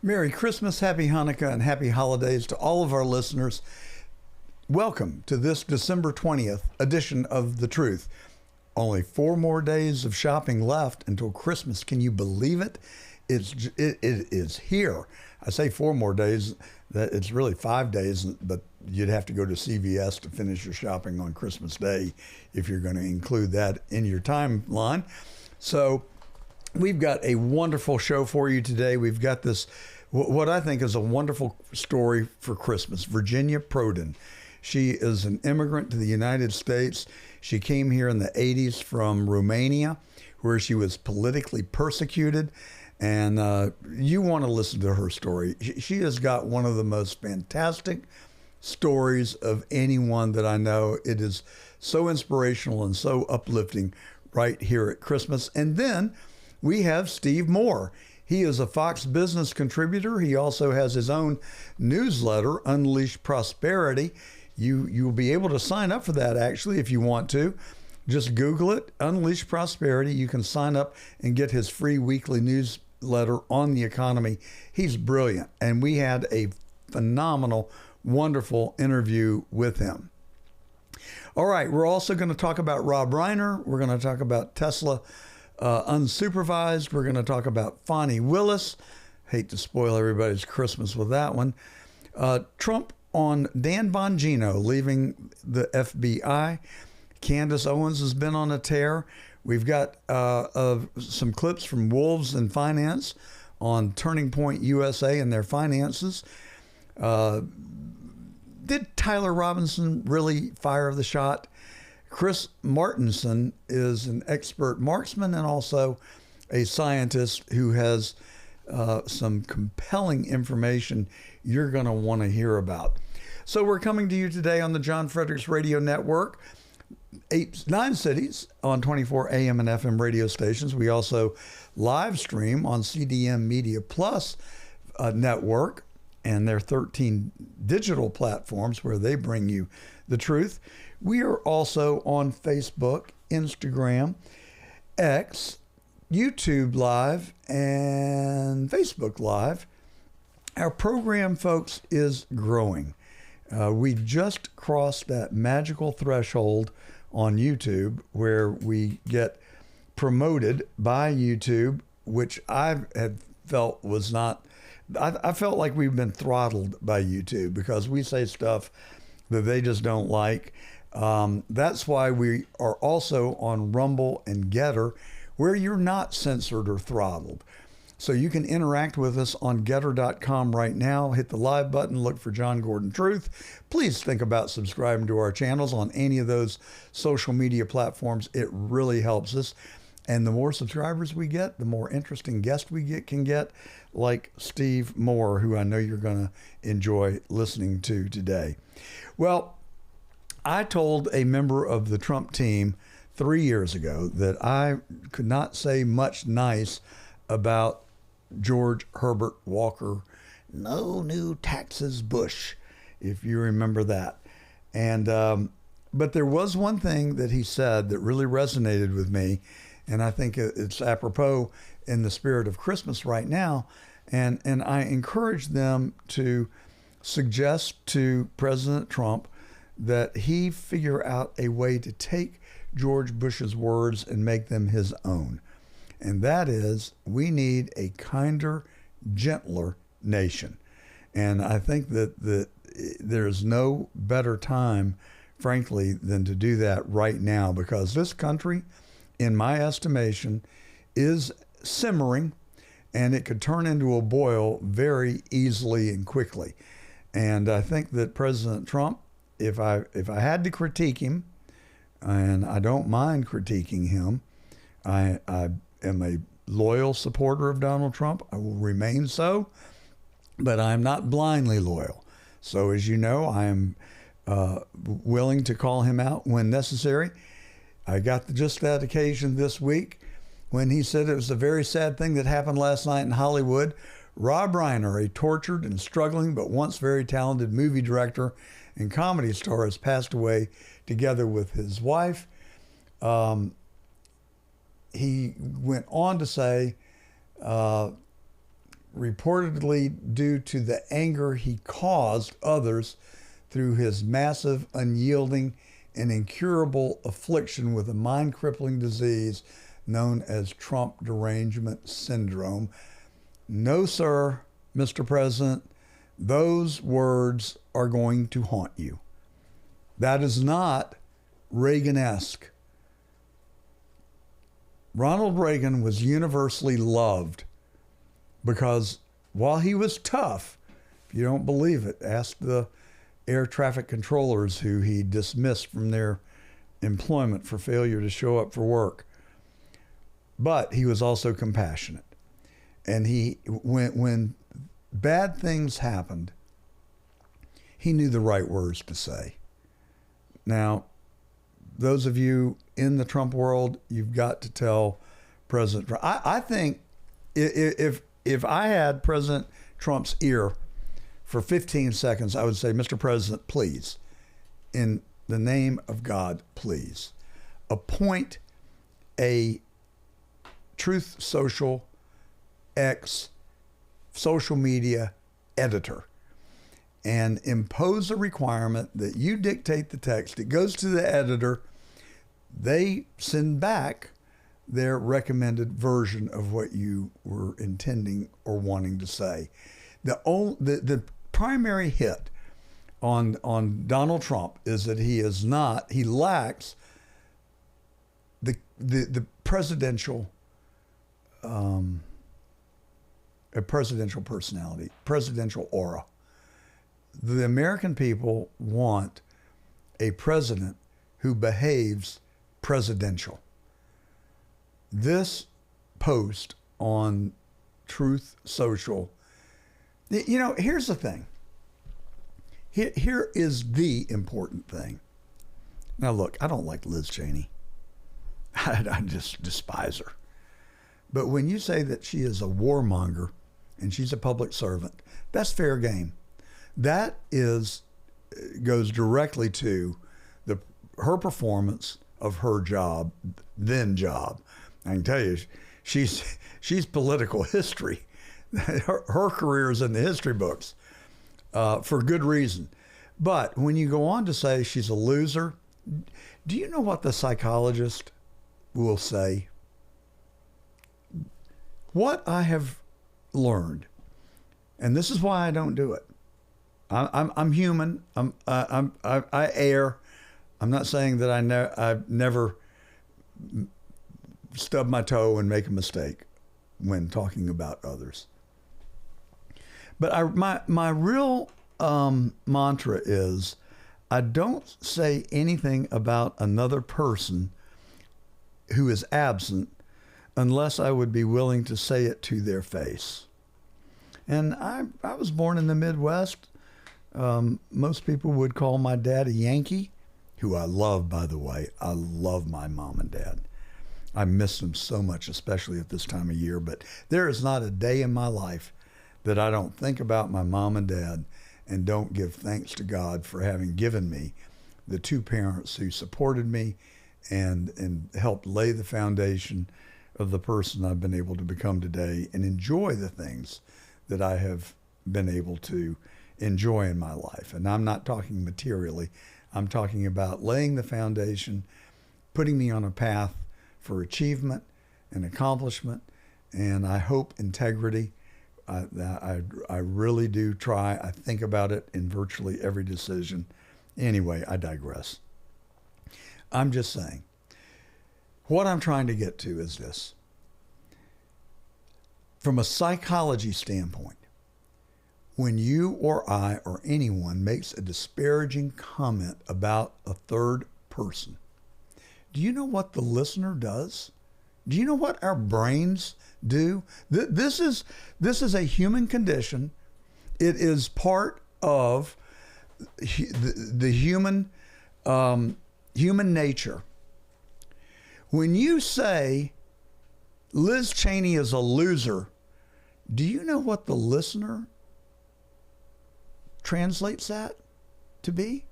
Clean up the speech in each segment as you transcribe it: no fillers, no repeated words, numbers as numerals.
Merry Christmas, Happy Hanukkah, and Happy Holidays to all of our listeners. Welcome to this December 20th edition of The Truth. Only 4 more days of shopping left until Christmas. Can you believe it? It is here. I say 4 more days. That it's really 5 days, but you'd have to go to CVS to finish your shopping on Christmas Day if you're going to include that in your timeline. So we've got a wonderful show for you today. We've got this, what I think is a wonderful story for Christmas. Virginia Prodan. She is an immigrant to the United States. She came here in the 80s from Romania, where she was politically persecuted. And you want to listen to her story. She has got one of the most fantastic stories of anyone that I know. It is so inspirational and so uplifting right here at Christmas. And then we have Steve Moore. He is a Fox Business contributor. He also has his own newsletter, Unleash Prosperity. You'll be able to sign up for that, actually, if you want to. Just Google it, Unleash Prosperity. You can sign up and get his free weekly newsletter on the economy. He's brilliant. And we had a phenomenal, wonderful interview with him. All right, we're also going to talk about Rob Reiner. We're going to talk about Tesla unsupervised. We're going to talk about Fani Willis. Hate to spoil everybody's Christmas with that one. Trump on Dan Bongino leaving the FBI. Candace Owens has been on a tear. We've got some clips from Wolves in Finance on Turning Point USA and their finances. Did Tyler Robinson really fire the shot? Chris Martenson is an expert marksman and also a scientist who has some compelling information you're going to want to hear about. So we're coming to you today on the John Fredericks Radio Network, 9 cities on 24 AM and FM radio stations. We also live stream on CDM Media Plus network and their 13 digital platforms where they bring you the truth. We are also on Facebook, Instagram, X, YouTube Live, and Facebook Live. Our program, folks, is growing. We just crossed that magical threshold on YouTube where we get promoted by YouTube, which I had felt was not, I felt like we've been throttled by YouTube because we say stuff that they just don't like. That's why we are also on Rumble and Getter, where you're not censored or throttled. So you can interact with us on getter.com right now. Hit the live button, look for John Gordon Truth. Please think about subscribing to our channels on any of those social media platforms. It really helps us. And the more subscribers we get, the more interesting guests we can get, like Steve Moore, who I know you're going to enjoy listening to today. Well, I told a member of the Trump team 3 years ago that I could not say much nice about George Herbert Walker, no new taxes Bush, if you remember that. And but there was one thing that he said that really resonated with me, and I think it's apropos in the spirit of Christmas right now. And I encourage them to suggest to President Trump that he figure out a way to take George Bush's words and make them his own. And that is, we need a kinder, gentler nation. And I think that there's no better time, frankly, than to do that right now, because this country, in my estimation, is simmering, and it could turn into a boil very easily and quickly. And I think that President Trump, if I had to critique him, and I don't mind critiquing him, I am a loyal supporter of Donald Trump. I will remain so, but I'm not blindly loyal. So as you know, I am willing to call him out when necessary. I got just that occasion this week when he said it was a very sad thing that happened last night in Hollywood. Rob Reiner, a tortured and struggling but once very talented movie director and comedy star, has passed away together with his wife. He went on to say reportedly due to the anger he caused others through his massive, unyielding, and incurable affliction with a mind-crippling disease known as Trump derangement syndrome. No, sir, Mr. President, those words are going to haunt you. That is not Reagan-esque. Ronald Reagan was universally loved because while he was tough, if you don't believe it, ask the air traffic controllers who he dismissed from their employment for failure to show up for work. But he was also compassionate. And when bad things happened, he knew the right words to say. Now, those of you in the Trump world, you've got to tell President Trump. I think if I had President Trump's ear for 15 seconds, I would say, Mr. President, please, in the name of God, please, appoint a Truth Social X social media editor and impose a requirement that you dictate the text. It goes to the editor. They send back their recommended version of what you were intending or wanting to say. The primary hit on Donald Trump is that he lacks the presidential a presidential personality, presidential aura. The American people want a president who behaves presidential. This post on Truth Social, here's the thing. Here is the important thing. Now, look, I don't like Liz Cheney. I just despise her. But when you say that she is a warmonger and she's a public servant, that's fair game. That goes directly to her performance of her job, then job. I can tell you, she's political history. Her career is in the history books for good reason. But when you go on to say she's a loser, do you know what the psychologist will say? What I have learned, and this is why I don't do it. I'm human. I err. I'm not saying that I've never stub my toe and make a mistake when talking about others. But my real mantra is I don't say anything about another person who is absent unless I would be willing to say it to their face. And I was born in the Midwest. Most people would call my dad a Yankee, who I love, by the way. I love my mom and dad. I miss them so much, especially at this time of year. But there is not a day in my life that I don't think about my mom and dad and don't give thanks to God for having given me the two parents who supported me and helped lay the foundation of the person I've been able to become today and enjoy the things that I have been able to enjoy in my life. And I'm not talking materially. I'm talking about laying the foundation, putting me on a path for achievement and accomplishment, and I hope integrity. I really do try. I think about it in virtually every decision. Anyway, I digress. I'm just saying, what I'm trying to get to is this. From a psychology standpoint, when you or I or anyone makes a disparaging comment about a third person, do you know what the listener does? Do you know what our brains do? This is a human condition. It is part of the human nature. When you say Liz Cheney is a loser, do you know what the listener translates that to be?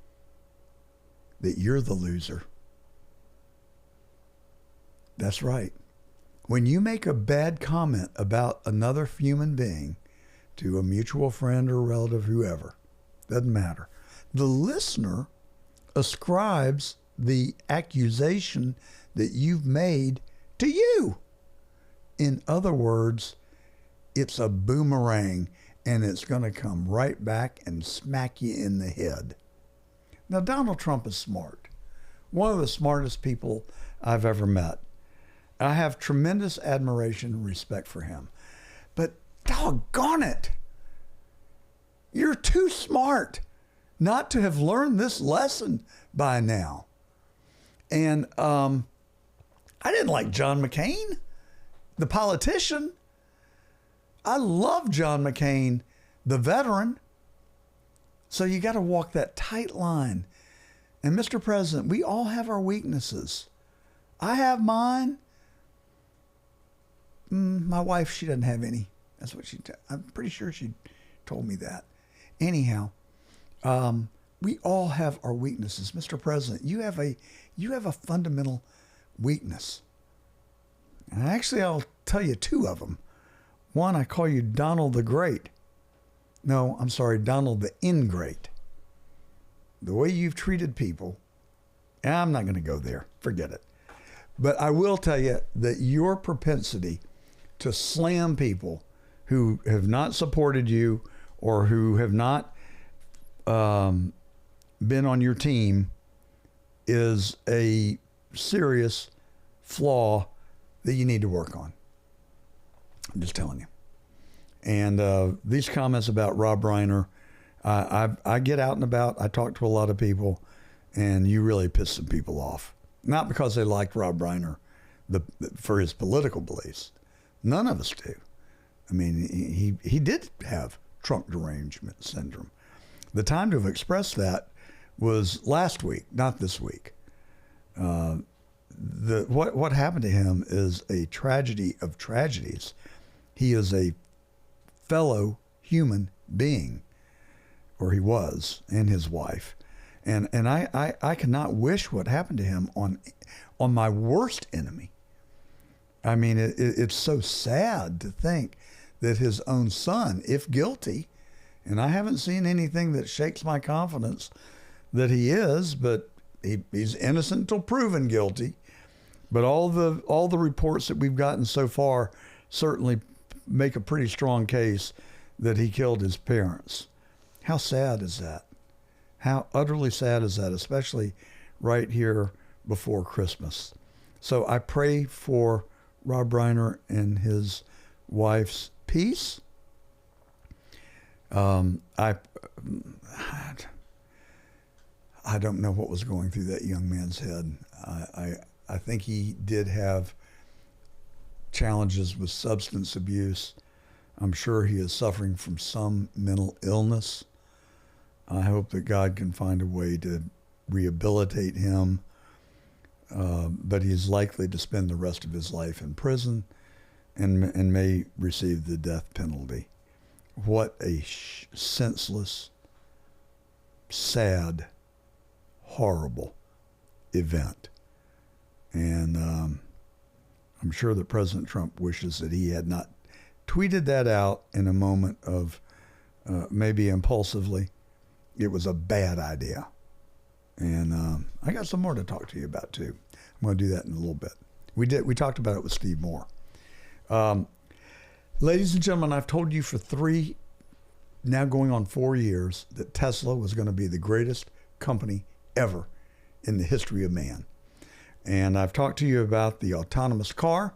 That you're the loser. That's right. When you make a bad comment about another human being, to a mutual friend or relative, whoever. Doesn't matter. The listener ascribes the accusation that you've made to you. In other words, it's a boomerang, and it's going to come right back and smack you in the head. Now, Donald Trump is smart. One of the smartest people I've ever met. I have tremendous admiration and respect for him. But doggone it, you're too smart not to have learned this lesson by now. And I didn't like John McCain, the politician. I love John McCain, the veteran. So you got to walk that tight line. And Mr. President, we all have our weaknesses. I have mine. My wife, she doesn't have any. That's what I'm pretty sure she told me that. Anyhow, we all have our weaknesses. Mr. President, you have a fundamental weakness. And actually, I'll tell you two of them. One, I call you Donald the Great. No, I'm sorry, Donald the Ingrate. The way you've treated people, I'm not going to go there. Forget it. But I will tell you that your propensity to slam people who have not supported you or who have not been on your team is a serious flaw that you need to work on. I'm just telling you. And these comments about Rob Reiner, I get out and about. I talk to a lot of people, and you really piss some people off. Not because they liked Rob Reiner for his political beliefs. None of us do. I mean, he did have trunk derangement syndrome. The time to have expressed that was last week, not this week. What happened to him is a tragedy of tragedies. He is a fellow human being, or he was, and his wife. And I cannot wish what happened to him on my worst enemy. I mean, it's so sad to think that his own son, if guilty, and I haven't seen anything that shakes my confidence that he is, but he's innocent until proven guilty. But all the reports that we've gotten so far certainly make a pretty strong case that he killed his parents. How sad is that? How utterly sad is that, especially right here before Christmas? So I pray for Rob Reiner and his wife's peace. I don't know what was going through that young man's head. I think he did have challenges with substance abuse. I'm sure he is suffering from some mental illness. I hope that God can find a way to rehabilitate him, but he's likely to spend the rest of his life in prison and may receive the death penalty. What a senseless, sad, horrible event. And I'm sure that President Trump wishes that he had not tweeted that out in a moment of maybe impulsively. It was a bad idea. And I got some more to talk to you about too. I'm going to do that in a little bit. We talked about it with Steve Moore. Ladies and gentlemen, I've told you for 3, now going on 4 years, that Tesla was going to be the greatest company ever in the history of man. And I've talked to you about the autonomous car.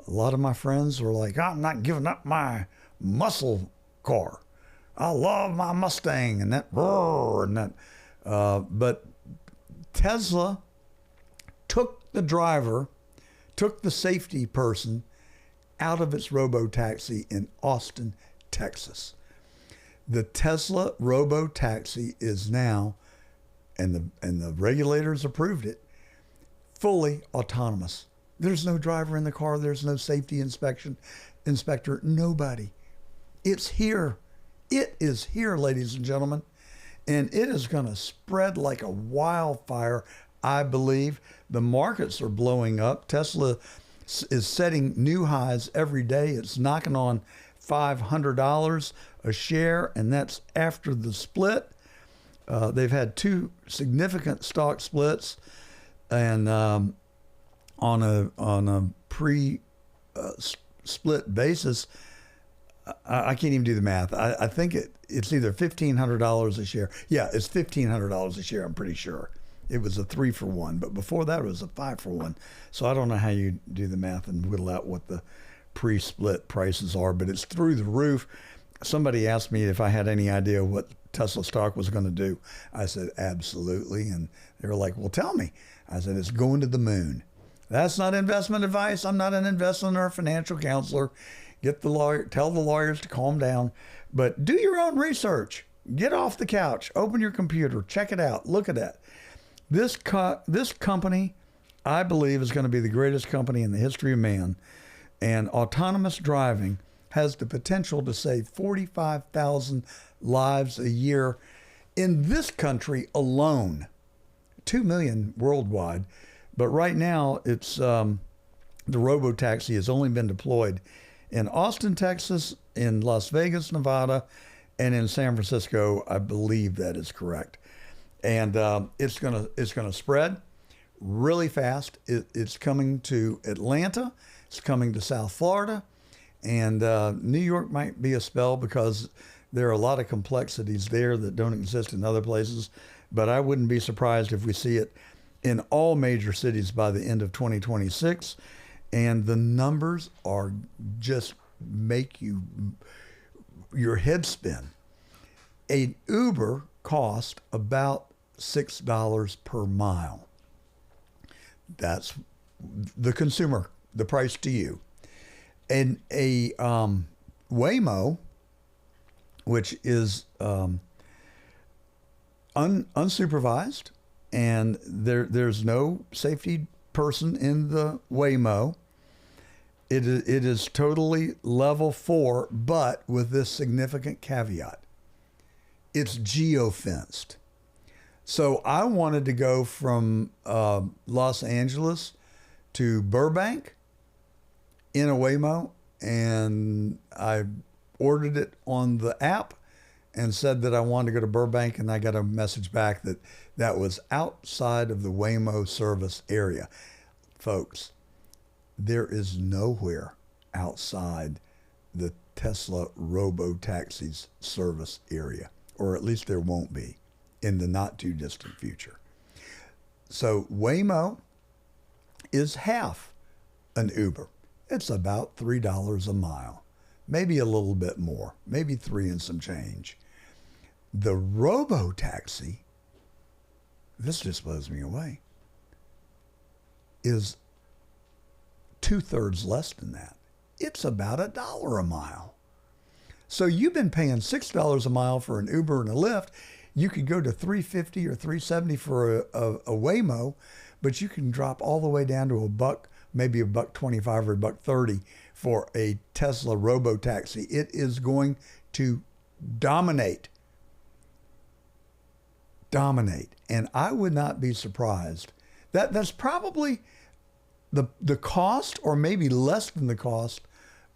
A lot of my friends were like, I'm not giving up my muscle car. I love my Mustang and that roar and that. But Tesla took the driver, took the safety person out of its robotaxi in Austin, Texas. The Tesla robotaxi is now, and the regulators approved it, fully autonomous. There's no driver in the car. There's no safety inspector, nobody. It's here. It is here, ladies and gentlemen. And it is going to spread like a wildfire, I believe. The markets are blowing up. Tesla is setting new highs every day. It's knocking on $4,500 a share, and that's after the split. They've had two significant stock splits, and on a pre-split basis, I can't even do the math. I think it's either $1,500 a share. Yeah, it's $1,500 a share. I'm pretty sure. It was a 3-for-1, but before that it was a 5-for-1. So I don't know how you do the math and whittle out what the pre-split prices are, but it's through the roof. Somebody asked me if I had any idea what Tesla stock was going to do. I said, absolutely. And they were like, well, tell me. I said, it's going to the moon. That's not investment advice. I'm not an investment or financial counselor. Get the lawyer, tell the lawyers to calm down, but do your own research. Get off the couch, open your computer, check it out, look at that. This company, I believe, is going to be the greatest company in the history of man. And autonomous driving has the potential to save 45,000 lives a year in this country alone. 2 million worldwide. But right now, it's the robotaxi has only been deployed in Austin, Texas, in Las Vegas, Nevada, and in San Francisco. I believe that is correct. And it's gonna spread really fast. It's coming to Atlanta. It's coming to South Florida, and New York might be a spell because there are a lot of complexities there that don't exist in other places. But I wouldn't be surprised if we see it in all major cities by the end of 2026. And the numbers are just make your head spin. An Uber cost about $6 per mile. That's the consumer, the price to you. And a Waymo, which is unsupervised, and there's no safety person in the Waymo. It is totally level 4, but with this significant caveat. It's geofenced. So I wanted to go from Los Angeles to Burbank in a Waymo, and I ordered it on the app and said that I wanted to go to Burbank, and I got a message back that was outside of the Waymo service area. Folks, there is nowhere outside the Tesla robotaxis service area, or at least there won't be in the not too distant future. So Waymo is half an Uber. It's about $3 a mile, maybe a little bit more, maybe 3 and some change. The robotaxi, this just blows me away, is 2/3 less than that. It's about $1 a mile. So you've been paying $6 a mile for an Uber and a Lyft. You could go to $3.50 or $3.70 for a Waymo, but you can drop all the way down to $1, maybe $1.25 or $1.30 for a Tesla robotaxi. It is going to dominate. And I would not be surprised. That's probably the cost, or maybe less than the cost,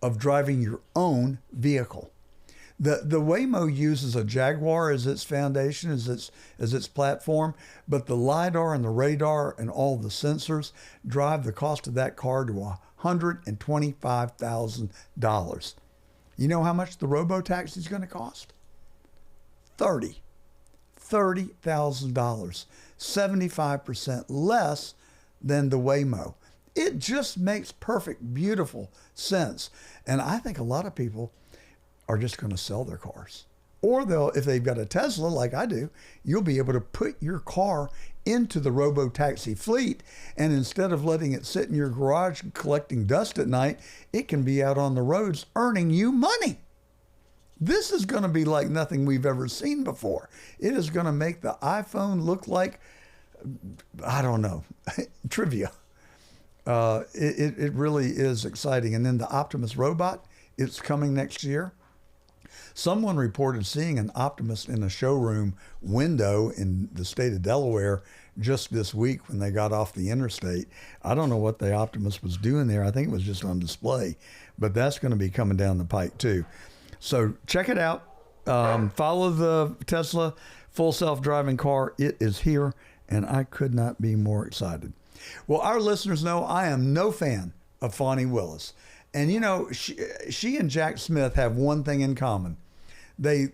of driving your own vehicle. The Waymo uses a Jaguar as its foundation, as its platform, but the LiDAR and the radar and all the sensors drive the cost of that car to $125,000. You know how much the robotaxi is going to cost? $30,000, 75% less than the Waymo. It just makes perfect, beautiful sense. And I think a lot of people are just going to sell their cars. Or if they've got a Tesla like I do, you'll be able to put your car into the robotaxi fleet, and instead of letting it sit in your garage collecting dust at night, it can be out on the roads earning you money. This is going to be like nothing we've ever seen before. It is going to make the iPhone look like, I don't know, trivia. It really is exciting. And then the Optimus robot, it's coming next year. Someone reported seeing an Optimus in a showroom window in the state of Delaware just this week when they got off the interstate. I don't know what the Optimus was doing there. I think it was just on display, but that's going to be coming down the pike too. So check it out. Follow the Tesla full self-driving car. It is here, and I could not be more excited. Well, our listeners know I am no fan of Fani Willis. And, you know, she and Jack Smith have one thing in common. They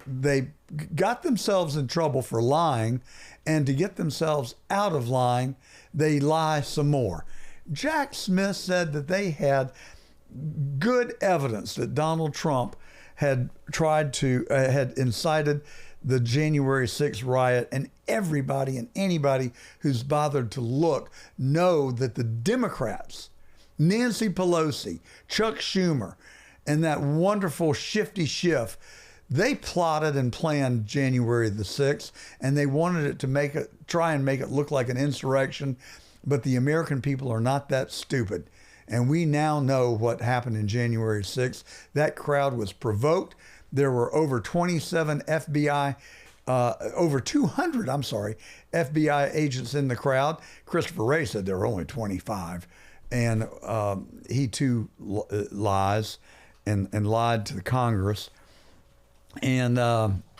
got themselves in trouble for lying, and to get themselves out of lying, they lie some more. Jack Smith said that they had good evidence that Donald Trump had had incited the January 6th riot, and everybody and anybody who's bothered to look know that the Democrats, Nancy Pelosi, Chuck Schumer, and that wonderful Shifty Schiff, they plotted and planned January the 6th, and they wanted it to try and make it look like an insurrection, but the American people are not that stupid. And we now know what happened in January 6th. That crowd was provoked. There were over 200 FBI agents in the crowd. Christopher Wray said there were only 25. And he too lies and lied to the Congress. And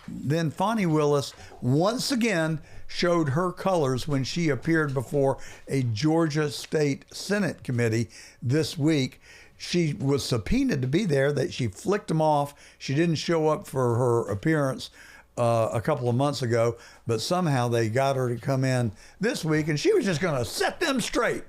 then Fani Willis once again showed her colors when she appeared before a Georgia State Senate committee this week. She was subpoenaed to be there, that she flicked them off. She didn't show up for her appearance a couple of months ago, but somehow they got her to come in this week, and she was just going to set them straight.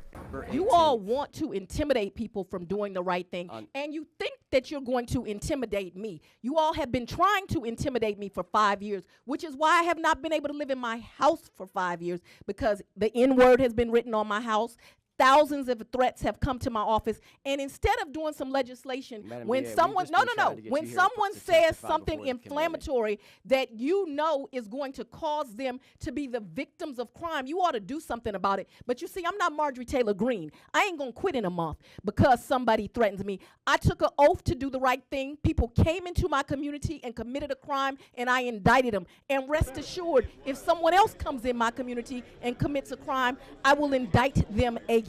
You all want to intimidate people from doing the right thing, and you think that you're going to intimidate me. You all have been trying to intimidate me for 5 years, which is why I have not been able to live in my house for 5 years, because the N-word has been written on my house. Thousands of threats have come to my office, and instead of doing some legislation, when someone says something inflammatory that you know is going to cause them to be the victims of crime, you ought to do something about it. But you see, I'm not Marjorie Taylor Greene. I ain't gonna quit in a month because somebody threatens me. I took an oath to do the right thing. People came into my community and committed a crime, and I indicted them. And rest assured, if someone else comes in my community and commits a crime, I will indict them again.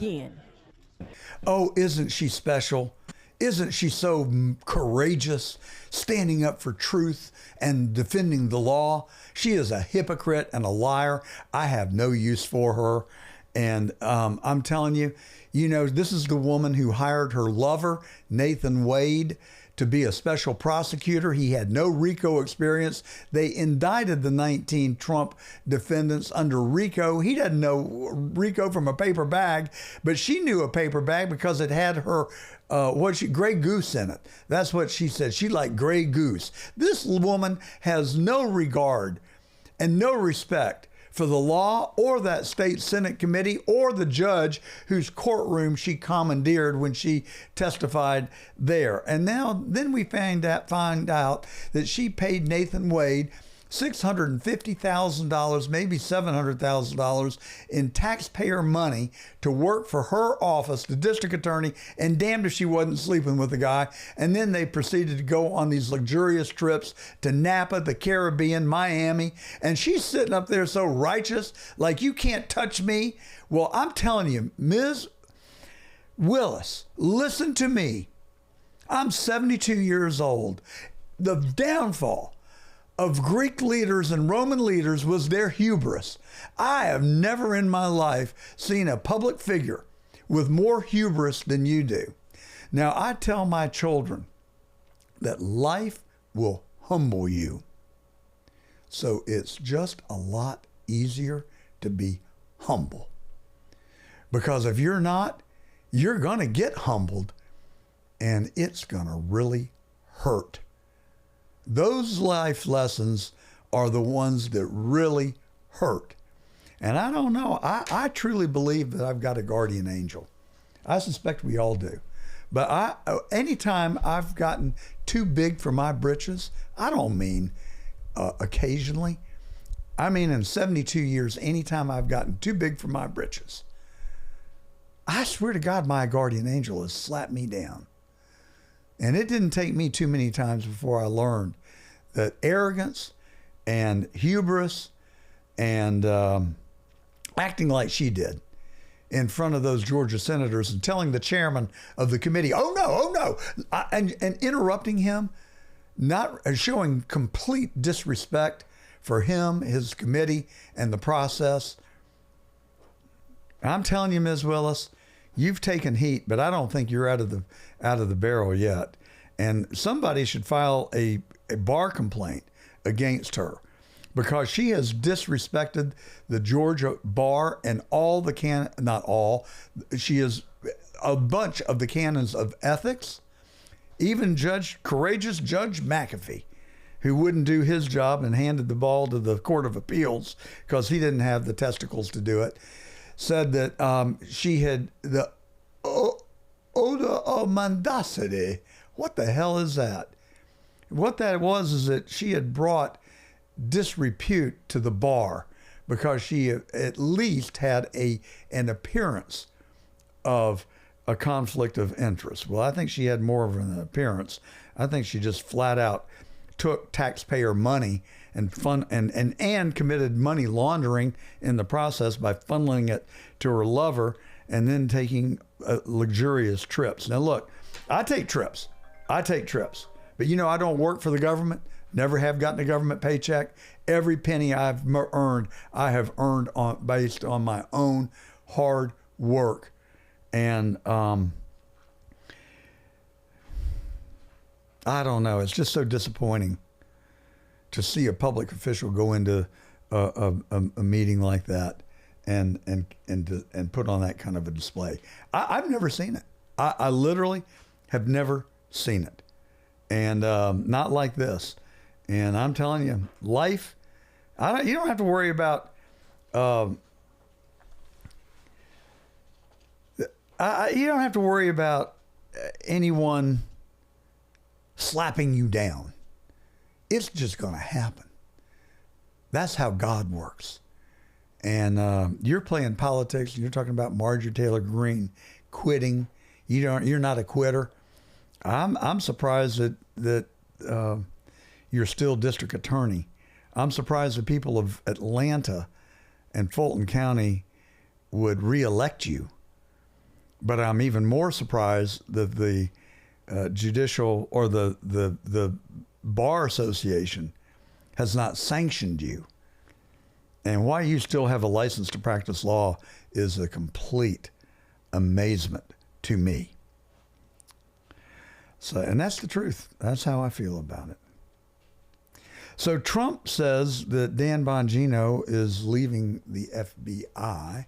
Oh, isn't she special? Isn't she so courageous, standing up for truth and defending the law? She is a hypocrite and a liar. I have no use for her. And I'm telling you, this is the woman who hired her lover, Nathan Wade, to be a special prosecutor. He had no RICO experience. They indicted the 19 Trump defendants under RICO. He doesn't know RICO from a paper bag, but she knew a paper bag because it had her Grey Goose in it. That's what she said. She liked Grey Goose. This woman has no regard and no respect for the law or that state Senate committee or the judge whose courtroom she commandeered when she testified there. And then we find out that she paid Nathan Wade $650,000, maybe $700,000 in taxpayer money to work for her office, the district attorney, and damned if she wasn't sleeping with the guy. And then they proceeded to go on these luxurious trips to Napa, the Caribbean, Miami, and she's sitting up there so righteous, like, you can't touch me. Well, I'm telling you, Ms. Willis, listen to me. I'm 72 years old. The downfall of Greek leaders and Roman leaders was their hubris. I have never in my life seen a public figure with more hubris than you do. Now, I tell my children that life will humble you. So it's just a lot easier to be humble. Because if you're not, you're going to get humbled, and it's going to really hurt. Those life lessons are the ones that really hurt. And I don't know, I truly believe that I've got a guardian angel. I suspect we all do. But anytime I've gotten too big for my britches, I don't mean occasionally. I mean in 72 years, anytime I've gotten too big for my britches, I swear to God, my guardian angel has slapped me down. And it didn't take me too many times before I learned that arrogance and hubris and acting like she did in front of those Georgia senators and telling the chairman of the committee, oh no, and interrupting him, not showing complete disrespect for him, his committee, and the process. I'm telling you, Ms. Willis, you've taken heat, but I don't think you're out of the barrel yet. And somebody should file a bar complaint against her, because she has disrespected the Georgia bar and all the not all, she is a bunch of the canons of ethics. Even courageous Judge McAfee, who wouldn't do his job and handed the ball to the Court of Appeals because he didn't have the testicles to do it, said that she had the odor of mendacity. What the hell is that? What that was is that she had brought disrepute to the bar because she at least had an appearance of a conflict of interest. Well, I think she had more of an appearance. I think she just flat out took taxpayer money and committed money laundering in the process by funneling it to her lover and then taking luxurious trips. Now look, I take trips, but I don't work for the government. Never have gotten a government paycheck. Every penny I've earned, I have earned based on my own hard work. And I don't know. It's just so disappointing to see a public official go into a meeting like that and put on that kind of a display. I've never seen it. I literally have never seen it, and not like this. And I'm telling you, life, you don't have to worry about, you don't have to worry about anyone slapping you down. It's just going to happen. That's how God works. And you're playing politics. You're talking about Marjorie Taylor Greene quitting. You're not a quitter. I'm surprised that you're still district attorney. I'm surprised the people of Atlanta and Fulton County would reelect you. But I'm even more surprised that the judicial or the Bar Association has not sanctioned you. And why you still have a license to practice law is a complete amazement to me. So, and that's the truth. That's how I feel about it. So Trump says that Dan Bongino is leaving the FBI.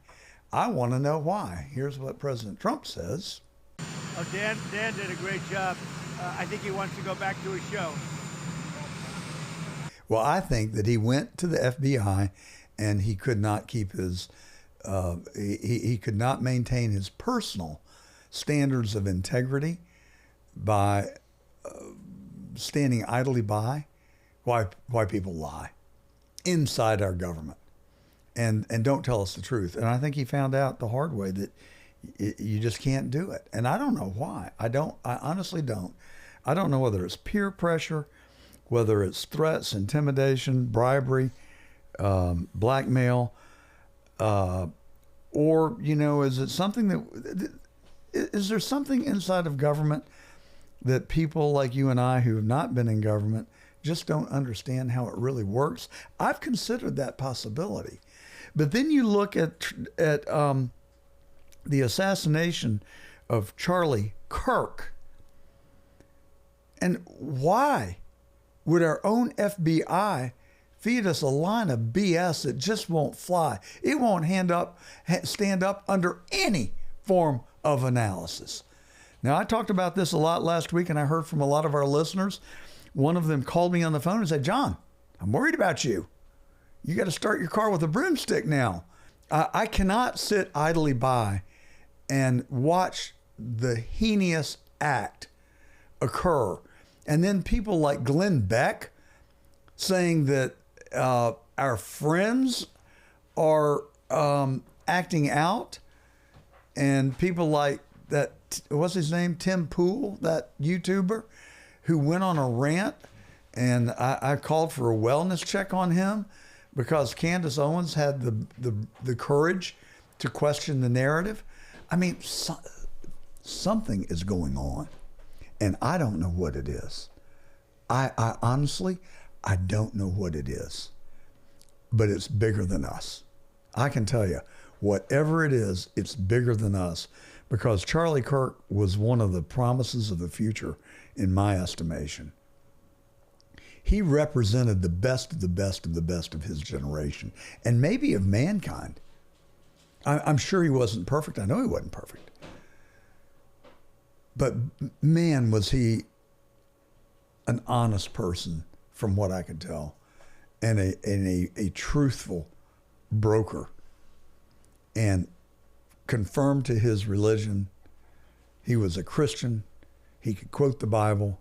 I want to know why. Here's what President Trump says. Oh, Dan did a great job. I think he wants to go back to his show. Well, I think that he went to the FBI and he could not keep his, he could not maintain his personal standards of integrity by standing idly by why people lie inside our government and don't tell us the truth. And I think he found out the hard way that you just can't do it. And I don't know why. I honestly don't. I don't know whether it's peer pressure, whether it's threats, intimidation, bribery, blackmail, or, is it something is there something inside of government that people like you and I who have not been in government just don't understand how it really works? I've considered that possibility. But then you look at the assassination of Charlie Kirk, and why would our own FBI feed us a line of BS that just won't fly? It won't stand up under any form of analysis. Now, I talked about this a lot last week, and I heard from a lot of our listeners. One of them called me on the phone and said, "John, I'm worried about you. You got to start your car with a broomstick now." I cannot sit idly by and watch the heinous act occur. And then people like Glenn Beck saying that our friends are acting out, and people like that, what's his name, Tim Pool, that YouTuber who went on a rant, and I called for a wellness check on him because Candace Owens had the courage to question the narrative. I mean, something is going on, and I don't know what it is. I honestly, I don't know what it is, but it's bigger than us. I can tell you, whatever it is, it's bigger than us, because Charlie Kirk was one of the promises of the future, in my estimation. He represented the best of the best of the best of his generation, and maybe of mankind. I'm sure he wasn't perfect. I know he wasn't perfect. But man, was he an honest person, from what I could tell, and a truthful broker, and confirmed to his religion. He was a Christian. He could quote the Bible,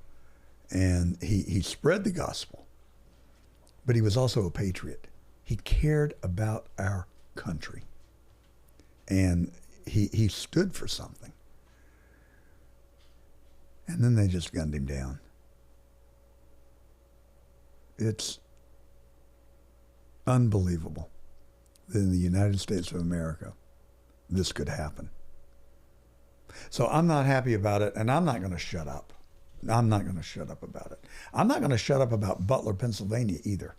and he spread the gospel. But he was also a patriot. He cared about our country, and he stood for something. And then they just gunned him down. It's unbelievable that in the United States of America, this could happen. So I'm not happy about it, and I'm not going to shut up. I'm not going to shut up about it. I'm not going to shut up about Butler, Pennsylvania either.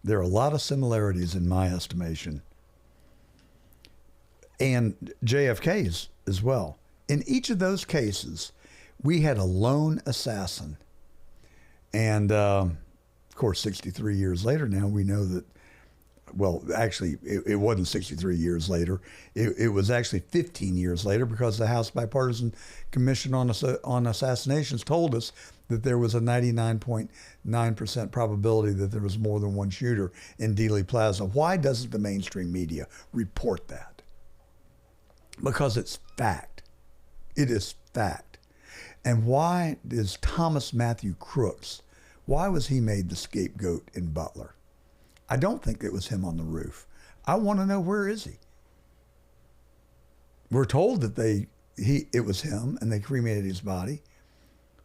There are a lot of similarities in my estimation, and JFK's as well. In each of those cases, we had a lone assassin. And of course, 63 years later now, we know that, well, actually, it wasn't 63 years later. It was actually 15 years later, because the House Bipartisan Commission on Assassinations told us that there was a 99.9% probability that there was more than one shooter in Dealey Plaza. Why doesn't the mainstream media report that? Because it's fact. It is fact. And why is Thomas Matthew Crooks, why was he made the scapegoat in Butler? I don't think it was him on the roof. I want to know, where is he? We're told that it was him, and they cremated his body.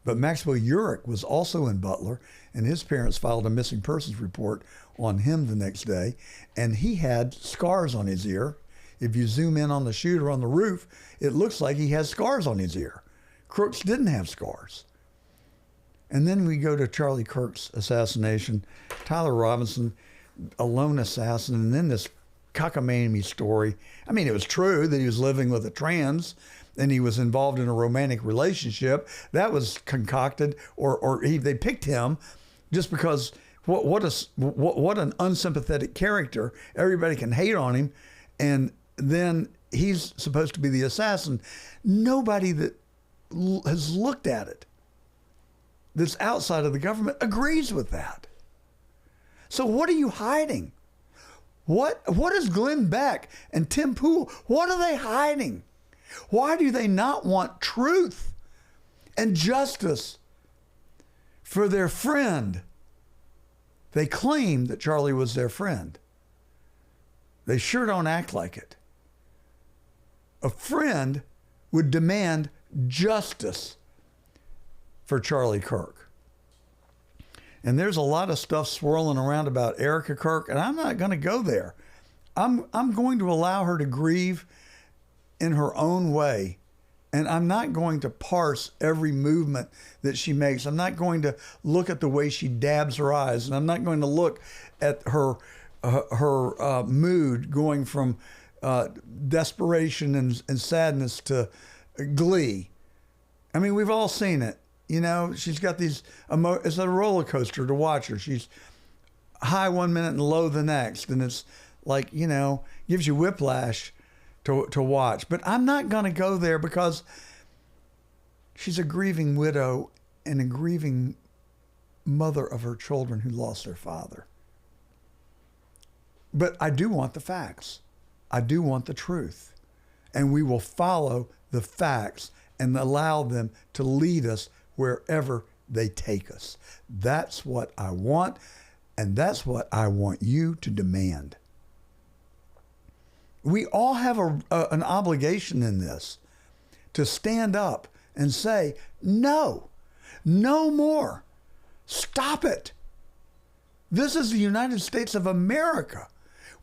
But Maxwell Urich was also in Butler, and his parents filed a missing persons report on him the next day, and he had scars on his ear. If you zoom in on the shooter on the roof, it looks like he has scars on his ear. Crooks didn't have scars. And then we go to Charlie Kirk's assassination. Tyler Robinson, a lone assassin, and then this cockamamie story. I mean, it was true that he was living with a trans and he was involved in a romantic relationship. That was concocted, or they picked him just because what an unsympathetic character. Everybody can hate on him, and then he's supposed to be the assassin. Nobody that has looked at it that's outside of the government agrees with that. So what are you hiding? What is Glenn Beck and Tim Pool? What are they hiding? Why do they not want truth and justice for their friend? They claim that Charlie was their friend. They sure don't act like it. A friend would demand justice for Charlie Kirk. And there's a lot of stuff swirling around about Erica Kirk, and I'm not going to go there. I'm going to allow her to grieve in her own way, and I'm not going to parse every movement that she makes. I'm not going to look at the way she dabs her eyes, and I'm not going to look at her mood going from desperation and sadness to glee. I mean, we've all seen it. You know, she's got these, it's a roller coaster to watch her. She's high one minute and low the next. And it's like, you know, gives you whiplash to watch. But I'm not going to go there, because she's a grieving widow and a grieving mother of her children who lost their father. But I do want the facts. I do want the truth. And we will follow the facts and allow them to lead us wherever they take us. That's what I want, and that's what I want you to demand. We all have an obligation in this to stand up and say, no, no more. Stop it. This is the United States of America.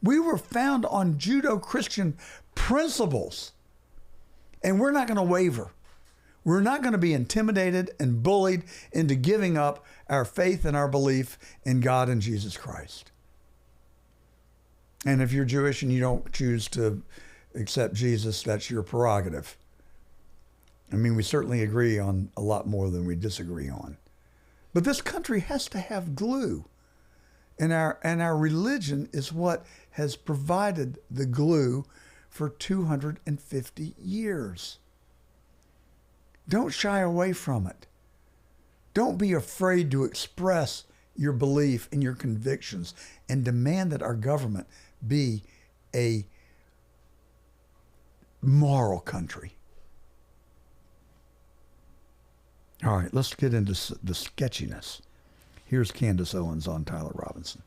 We were found on Judeo-Christian principles, and we're not going to waver. We're not going to be intimidated and bullied into giving up our faith and our belief in God and Jesus Christ. And if you're Jewish and you don't choose to accept Jesus, that's your prerogative. I mean, we certainly agree on a lot more than we disagree on. But this country has to have glue. And our religion is what has provided the glue for 250 years. Don't shy away from it. Don't be afraid to express your belief and your convictions and demand that our government be a moral country. All right, let's get into the sketchiness. Here's Candace Owens on Tyler Robinson.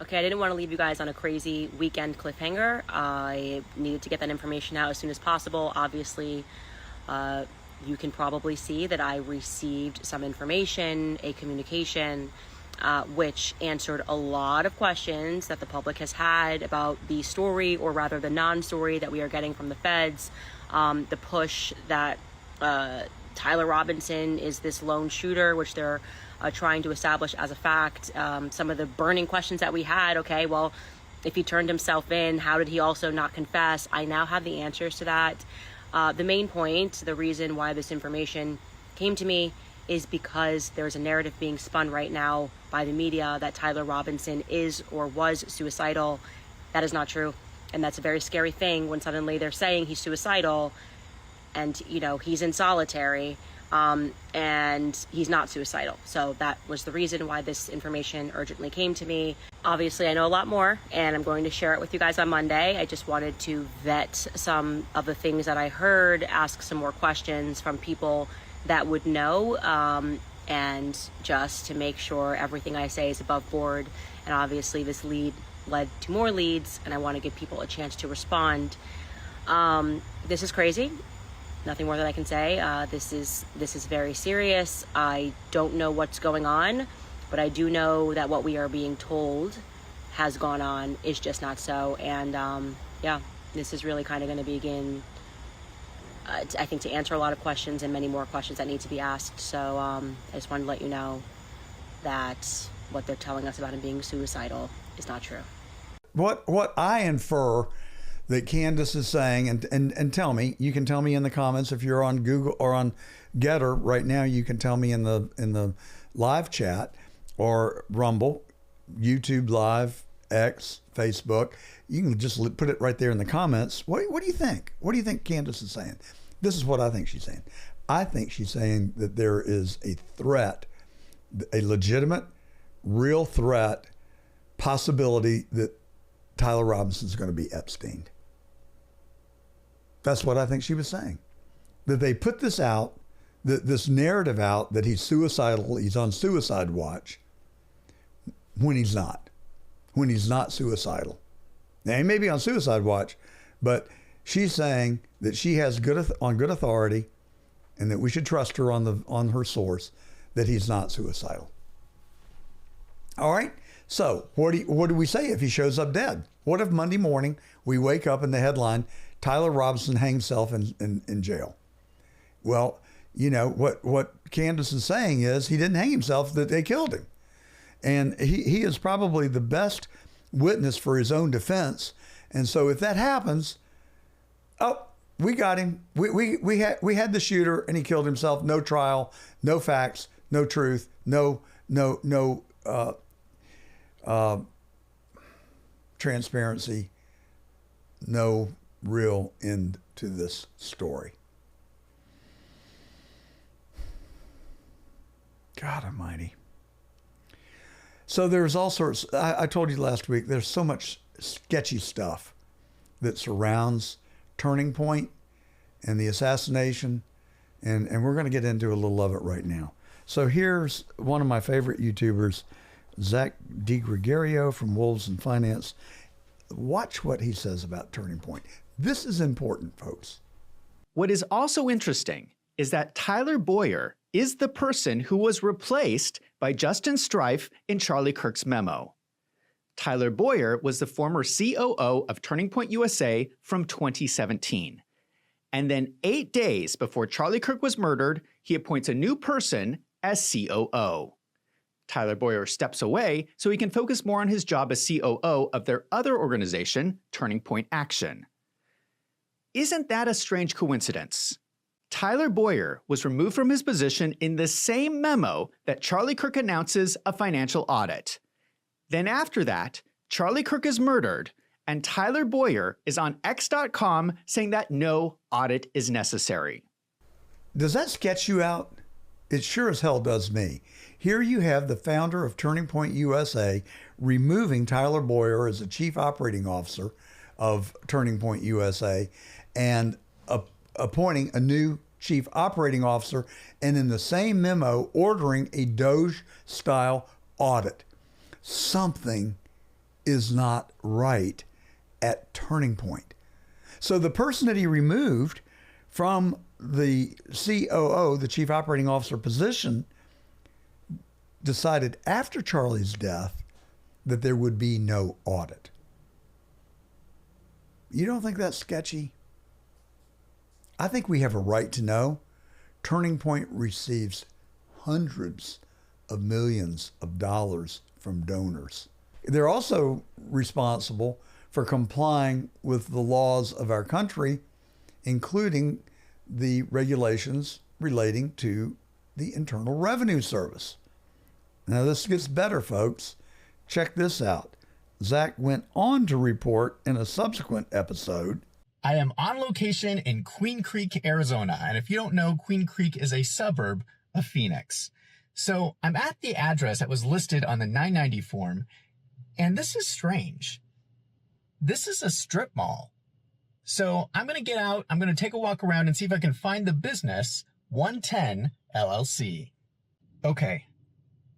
Okay, I didn't want to leave you guys on a crazy weekend cliffhanger. I needed to get that information out as soon as possible. Obviously, you can probably see that I received some information, a communication, which answered a lot of questions that the public has had about the story, or rather the non-story that we are getting from the feds. The push that Tyler Robinson is this lone shooter, which they're trying to establish as a fact. Some of the burning questions that we had, okay, well, if he turned himself in, how did he also not confess? I now have the answers to that. The main point, the reason why this information came to me, is because there's a narrative being spun right now by the media that Tyler Robinson is or was suicidal. That is not true. And that's a very scary thing when suddenly they're saying he's suicidal and, you know, he's in solitary, and he's not suicidal. So that was the reason why this information urgently came to me. Obviously, I know a lot more, and I'm going to share it with you guys on Monday. I just wanted to vet some of the things that I heard, ask some more questions from people that would know, and just to make sure everything I say is above board. And obviously this lead led to more leads, and I want to give people a chance to respond. This is crazy. Nothing more that I can say. This is very serious. I don't know what's going on, but I do know that what we are being told has gone on is just not so. And yeah, this is really kind of going to begin, I think, to answer a lot of questions and many more questions that need to be asked. So I just wanted to let you know that what they're telling us about him being suicidal is not true. What I infer that Candace is saying, and tell me, you can tell me in the comments if you're on Google or on Getter right now, you can tell me in the live chat or Rumble, YouTube Live, X, Facebook. You can just put it right there in the comments. What do you think? What do you think Candace is saying? This is what I think she's saying. I think she's saying that there is a threat, a legitimate, real threat, possibility that Tyler Robinson is going to be Epsteined. That's what I think she was saying. That they put this out, this narrative out that he's suicidal, he's on suicide watch, when he's not. When he's not suicidal. Now, he may be on suicide watch, but she's saying that she has good authority, and that we should trust her on her source, that he's not suicidal. All right. So what do we say if he shows up dead? What if Monday morning we wake up and the headline, Tyler Robinson hangs himself in jail? Well, you know, what Candace is saying is he didn't hang himself, that they killed him. And he is probably the best witness for his own defense. And so if that happens, oh, we got him. We had the shooter and he killed himself. No trial, no facts, no truth, no transparency, no real end to this story. God almighty. So there's all sorts, I told you last week, there's so much sketchy stuff that surrounds Turning Point and the assassination, and we're going to get into a little of it right now. So here's one of my favorite YouTubers, Zach DiGregorio from Wolves and Finance. Watch what he says about Turning Point. This is important, folks. What is also interesting is that Tyler Boyer is the person who was replaced by Justin Strife in Charlie Kirk's memo. Tyler Boyer was the former COO of Turning Point USA from 2017. And then 8 days before Charlie Kirk was murdered, he appoints a new person as COO. Tyler Boyer steps away so he can focus more on his job as COO of their other organization, Turning Point Action. Isn't that a strange coincidence? Tyler Boyer was removed from his position in the same memo that Charlie Kirk announces a financial audit. Then after that, Charlie Kirk is murdered, and Tyler Boyer is on X.com saying that no audit is necessary. Does that sketch you out? It sure as hell does me. Here you have the founder of Turning Point USA removing Tyler Boyer as the chief operating officer of Turning Point USA and appointing a new chief operating officer, and in the same memo ordering a Doge-style audit. Something is not right at Turning Point. So the person that he removed from the COO, the chief operating officer position, decided after Charlie's death that there would be no audit. You don't think that's sketchy? I think we have a right to know. Turning Point receives hundreds of millions of dollars from donors. They're also responsible for complying with the laws of our country, including the regulations relating to the Internal Revenue Service. Now this gets better, folks. Check this out. Zach went on to report in a subsequent episode, I am on location in Queen Creek, Arizona. And if you don't know, Queen Creek is a suburb of Phoenix. So I'm at the address that was listed on the 990 form. And this is strange. This is a strip mall. So I'm going to get out. I'm going to take a walk around and see if I can find the business 110 LLC. Okay.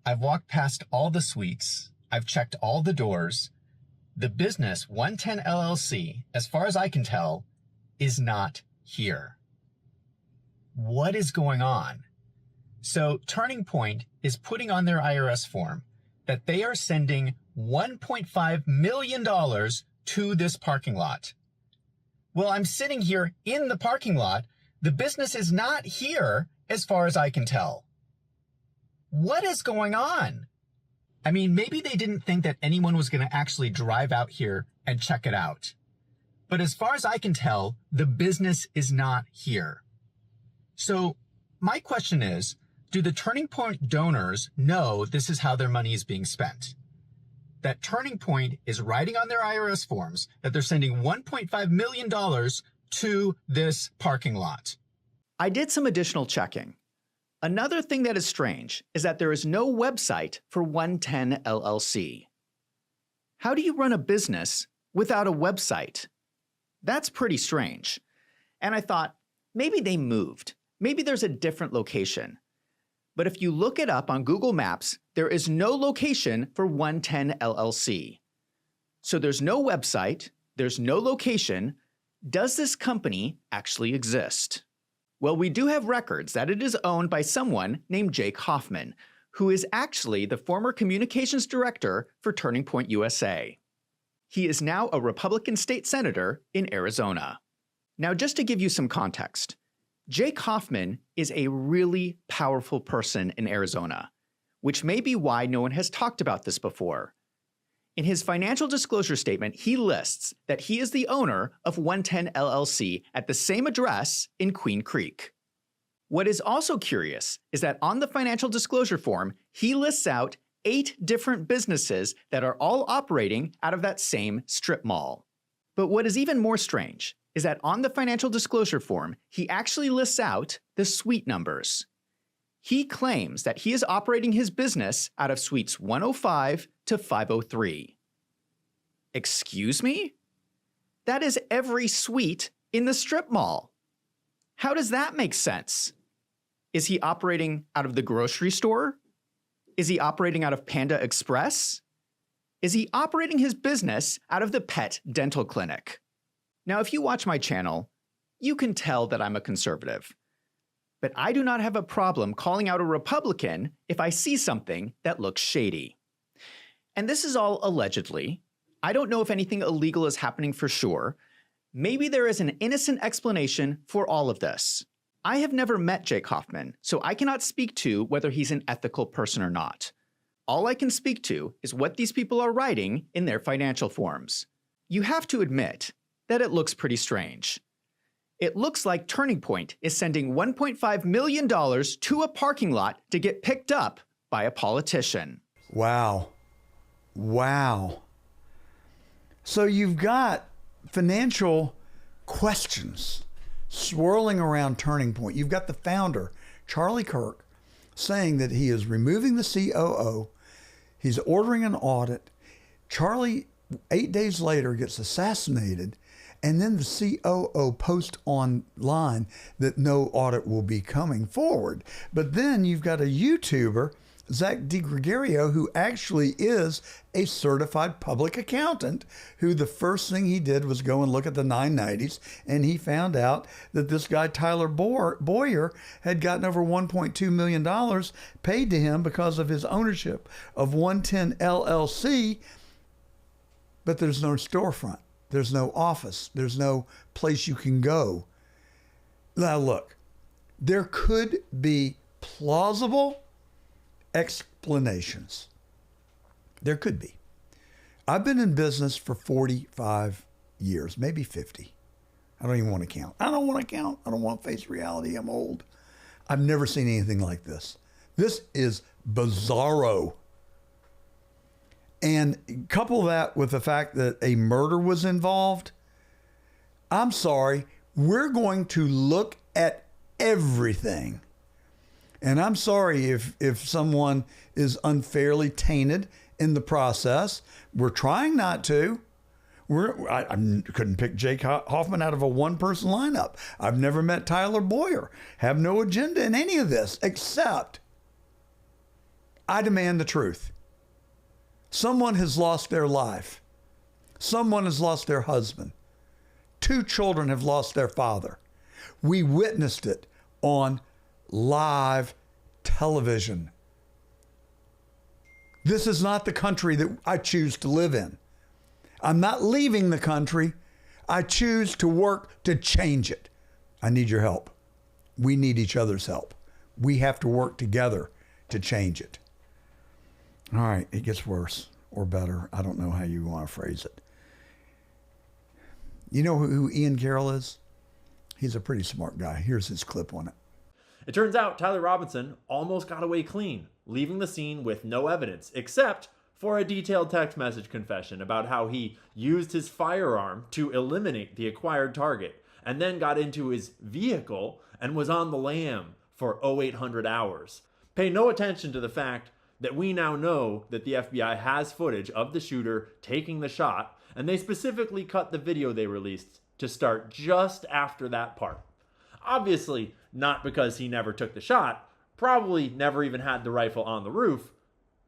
I've walked past all the suites. I've checked all the doors. The business 110 LLC, as far as I can tell, is not here. What is going on? So Turning Point is putting on their IRS form that they are sending $1.5 million to this parking lot. Well, I'm sitting here in the parking lot. The business is not here as far as I can tell. What is going on? I mean, maybe they didn't think that anyone was going to actually drive out here and check it out. But as far as I can tell, the business is not here. So my question is, do the Turning Point donors know this is how their money is being spent? That Turning Point is writing on their IRS forms that they're sending $1.5 million to this parking lot. I did some additional checking. Another thing that is strange is that there is no website for 110 LLC. How do you run a business without a website? That's pretty strange. And I thought, maybe they moved. Maybe there's a different location. But if you look it up on Google Maps, there is no location for 110 LLC. So there's no website, there's no location. Does this company actually exist? Well, we do have records that it is owned by someone named Jake Hoffman, who is actually the former communications director for Turning Point USA. He is now a Republican state senator in Arizona. Now, just to give you some context, Jake Hoffman is a really powerful person in Arizona, which may be why no one has talked about this before. In his financial disclosure statement, he lists that he is the owner of 110 LLC at the same address in Queen Creek. What is also curious is that on the financial disclosure form, he lists out 8 different businesses that are all operating out of that same strip mall. But what is even more strange is that on the financial disclosure form, he actually lists out the suite numbers. He claims that he is operating his business out of suites 105 to 503. Excuse me? That is every suite in the strip mall. How does that make sense? Is he operating out of the grocery store? Is he operating out of Panda Express? Is he operating his business out of the pet dental clinic? Now, if you watch my channel, you can tell that I'm a conservative. but I do not have a problem calling out a Republican if I see something that looks shady. And this is all allegedly. I don't know if anything illegal is happening for sure. Maybe there is an innocent explanation for all of this. I have never met Jake Hoffman, so I cannot speak to whether he's an ethical person or not. All I can speak to is what these people are writing in their financial forms. You have to admit that it looks pretty strange. It looks like Turning Point is sending $1.5 million to a parking lot to get picked up by a politician. Wow. Wow. So you've got financial questions swirling around Turning Point. You've got the founder, Charlie Kirk, saying that he is removing the COO. He's ordering an audit. Charlie, 8 days later, gets assassinated. And then the COO posts online that no audit will be coming forward. But then you've got a YouTuber, Zach DiGregorio, who actually is a certified public accountant, who the first thing he did was go and look at the 990s, and he found out that this guy, Tyler Boyer, had gotten over $1.2 million paid to him because of his ownership of 110 LLC, but there's no storefront. There's no office. There's no place you can go. Now, look, there could be plausible explanations. There could be. I've been in business for 45 years, maybe 50. I don't even want to count. I don't want to count. I don't want to face reality. I'm old. I've never seen anything like this. This is bizarro. And couple that with the fact that a murder was involved, I'm sorry, we're going to look at everything. And I'm sorry if someone is unfairly tainted in the process. We're trying not to. I couldn't pick Jake Hoffman out of a one-person lineup. I've never met Tyler Boyer. Have no agenda in any of this, except I demand the truth. Someone has lost their life. Someone has lost their husband. 2 children have lost their father. We witnessed it on live television. This is not the country that I choose to live in. I'm not leaving the country. I choose to work to change it. I need your help. We need each other's help. We have to work together to change it. All right, it gets worse or better. I don't know how you want to phrase it. You know who Ian Carroll is? He's a pretty smart guy. Here's his clip on it. It turns out Tyler Robinson almost got away clean, leaving the scene with no evidence, except for a detailed text message confession about how he used his firearm to eliminate the acquired target, and then got into his vehicle and was on the lam for 0800 hours. Pay no attention to the fact that we now know that the FBI has footage of the shooter taking the shot, and they specifically cut the video they released to start just after that part. Obviously, not because he never took the shot, probably never even had the rifle on the roof,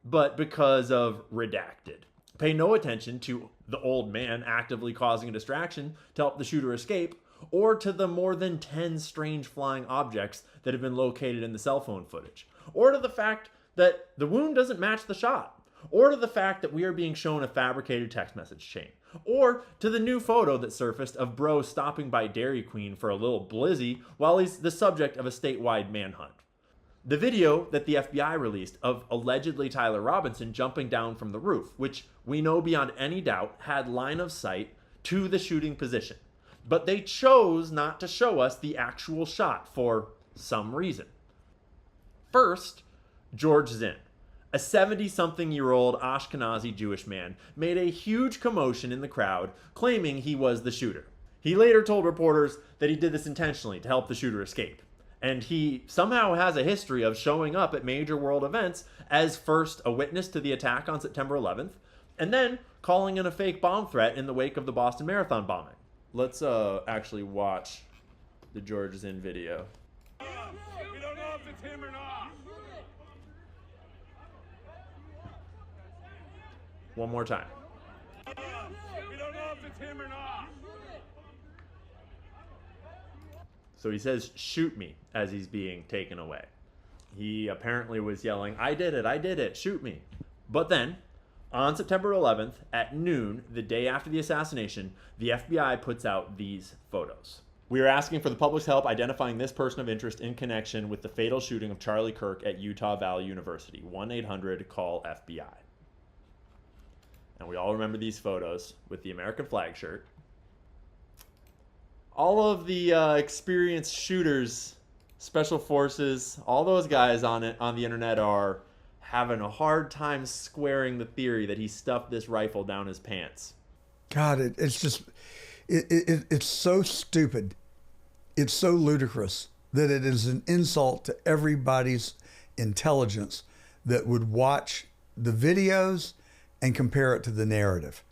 but because of redacted. Pay no attention to the old man actively causing a distraction to help the shooter escape, or to the more than 10 strange flying objects that have been located in the cell phone footage, or to the fact that the wound doesn't match the shot, or to the fact that we are being shown a fabricated text message chain, or to the new photo that surfaced of Bro stopping by Dairy Queen for a little blizzy while he's the subject of a statewide manhunt. The video that the FBI released of allegedly Tyler Robinson jumping down from the roof, which we know beyond any doubt had line of sight to the shooting position. But they chose not to show us the actual shot for some reason. First, George Zinn, a 70-something-year-old Ashkenazi Jewish man, made a huge commotion in the crowd, claiming he was the shooter. He later told reporters that he did this intentionally to help the shooter escape. And he somehow has a history of showing up at major world events as first a witness to the attack on September 11th, and then calling in a fake bomb threat in the wake of the Boston Marathon bombing. Let's actually watch the George Zinn video. We don't know if it's him or not. One more time. We don't know if it's him or not. So he says, "Shoot me," as he's being taken away. He apparently was yelling, I did it, shoot me." But then, on September 11th at noon, the day after the assassination, the FBI puts out these photos. "We are asking for the public's help identifying this person of interest in connection with the fatal shooting of Charlie Kirk at Utah Valley University. 1-800-CALL-FBI. And we all remember these photos with the American flag shirt. All of the experienced shooters, special forces, all those guys on the internet are having a hard time squaring the theory that he stuffed this rifle down his pants. God, it's just, it's so stupid. It's so ludicrous that it is an insult to everybody's intelligence that would watch the videos and compare it to the narrative.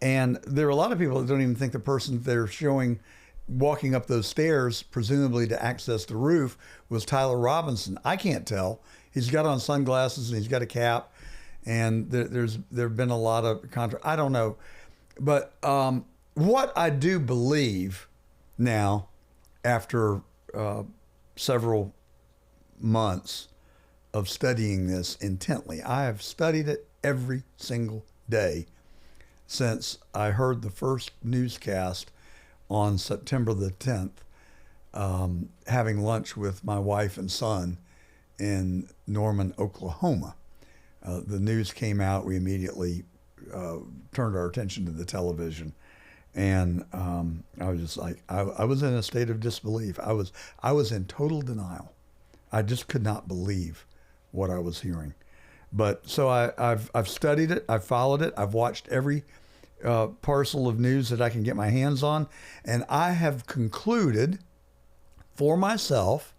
And there are a lot of people that don't even think the person they're showing walking up those stairs, presumably to access the roof, was Tyler Robinson. I can't tell. He's got on sunglasses and he's got a cap, and there've been a lot of I don't know, but what I do believe now, after several months of studying this intently, I have studied it every single day since I heard the first newscast on September the 10th, having lunch with my wife and son in Norman, Oklahoma. The news came out. We immediately turned our attention to the television. And I was just like, I was in a state of disbelief. I was in total denial. I just could not believe what I was hearing. But so I've studied it. I've followed it. I've watched every parcel of news that I can get my hands on. And I have concluded for myself,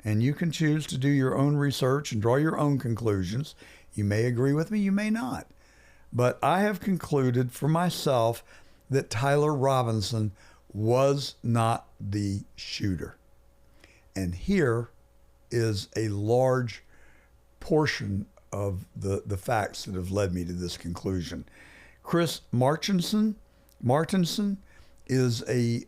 and you can choose to do your own research and draw your own conclusions. You may agree with me, you may not. But I have concluded for myself that Tyler Robinson was not the shooter. And here is a large portion of the facts that have led me to this conclusion. Chris Martenson is a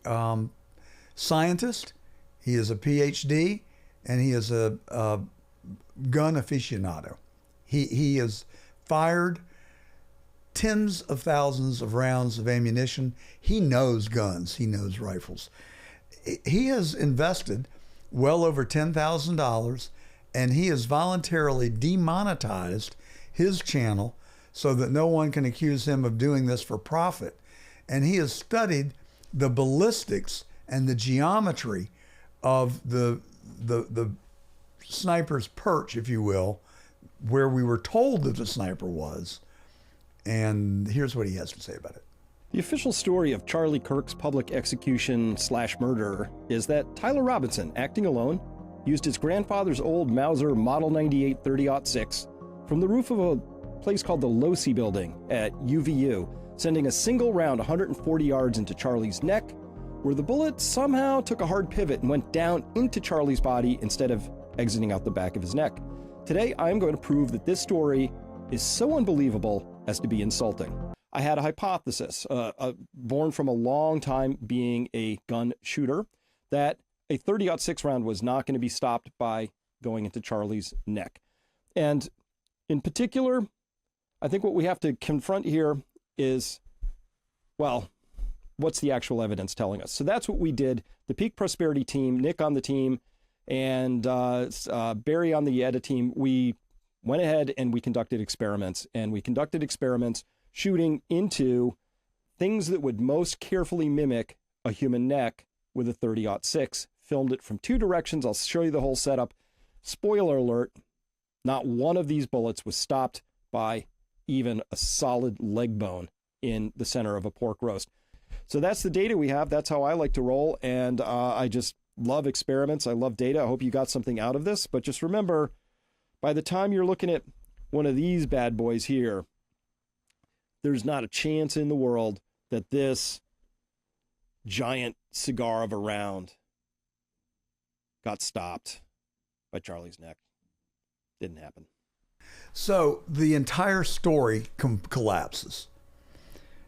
scientist. He is a PhD, and he is a gun aficionado. He has fired tens of thousands of rounds of ammunition. He knows guns. He knows rifles. He has invested well over $10,000, and he has voluntarily demonetized his channel so that no one can accuse him of doing this for profit. And he has studied the ballistics and the geometry of the sniper's perch, if you will, where we were told that the sniper was. And here's what he has to say about it. The official story of Charlie Kirk's public execution/murder is that Tyler Robinson, acting alone, used his grandfather's old Mauser Model 98 30-06 from the roof of a place called the Losi Building at UVU, sending a single round 140 yards into Charlie's neck, where the bullet somehow took a hard pivot and went down into Charlie's body instead of exiting out the back of his neck. Today, I'm going to prove that this story is so unbelievable as to be insulting. I had a hypothesis, born from a long time being a gun shooter, that a 30-06 round was not going to be stopped by going into Charlie's neck. And in particular, I think what we have to confront here is, well, what's the actual evidence telling us? So that's what we did. The Peak Prosperity team, Nick on the team, and Barry on the EDA team, we went ahead and we conducted experiments. And we conducted experiments shooting into things that would most carefully mimic a human neck with a 30-06. Filmed it from two directions. I'll show you the whole setup. Spoiler alert, not one of these bullets was stopped by even a solid leg bone in the center of a pork roast. So that's the data we have. That's how I like to roll. And I just love experiments. I love data. I hope you got something out of this. But just remember, by the time you're looking at one of these bad boys here, there's not a chance in the world that this giant cigar of a round got stopped by Charlie's neck. Didn't happen. So the entire story collapses.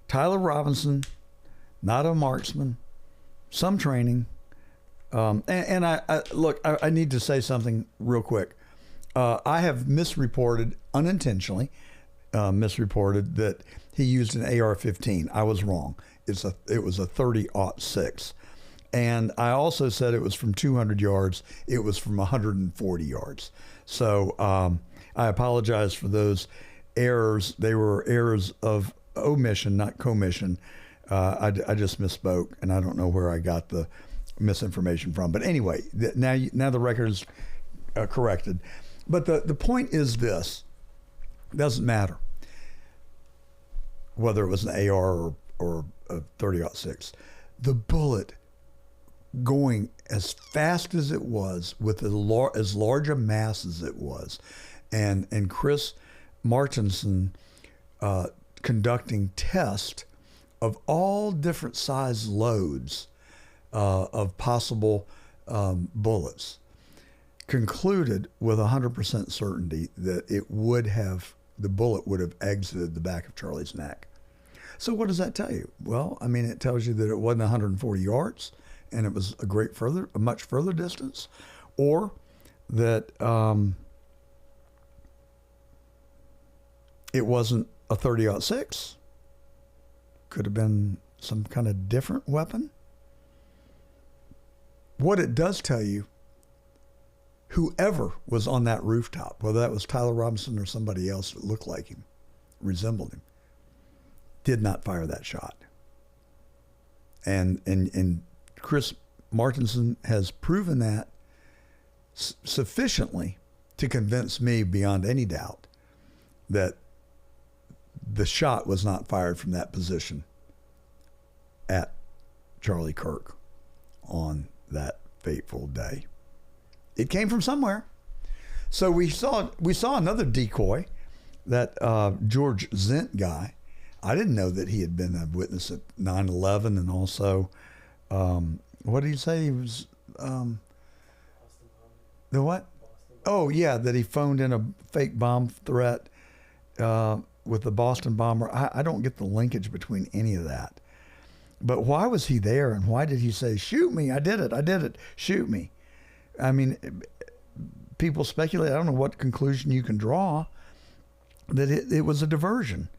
Tyler Robinson, not a marksman, some training, And I look, I need to say something real quick. I have misreported, unintentionally, misreported that he used an AR-15. I was wrong. It was a 30-06. And I also said it was from 200 yards. It was from 140 yards. So I apologize for those errors. They were errors of omission, not commission. I just misspoke, and I don't know where I got the misinformation from. But anyway, now the record is corrected. But the point is this. It doesn't matter whether it was an AR or a 30-06. The bullet going as fast as it was with as large a mass as it was, and Chris Martenson conducting tests of all different size loads of possible bullets, concluded with 100% certainty that the bullet would have exited the back of Charlie's neck. So what does that tell you? Well, I mean, it tells you that it wasn't 140 yards and it was a much further distance, or that it wasn't a 30-06. Could have been some kind of different weapon. What it does tell you, whoever was on that rooftop, whether that was Tyler Robinson or somebody else that looked like him, resembled him, did not fire that shot. And Chris Martenson has proven that sufficiently to convince me beyond any doubt that the shot was not fired from that position at Charlie Kirk on that fateful day. It came from somewhere. So we saw another decoy, that George Zent guy. I didn't know that he had been a witness at 9/11, and also, what did he say? He was the what? Oh yeah, that he phoned in a fake bomb threat with the Boston bomber. I don't get the linkage between any of that. But why was he there, and why did he say, "Shoot me, I did it, shoot me"? I mean, people speculate. I don't know what conclusion you can draw, that it was a diversion.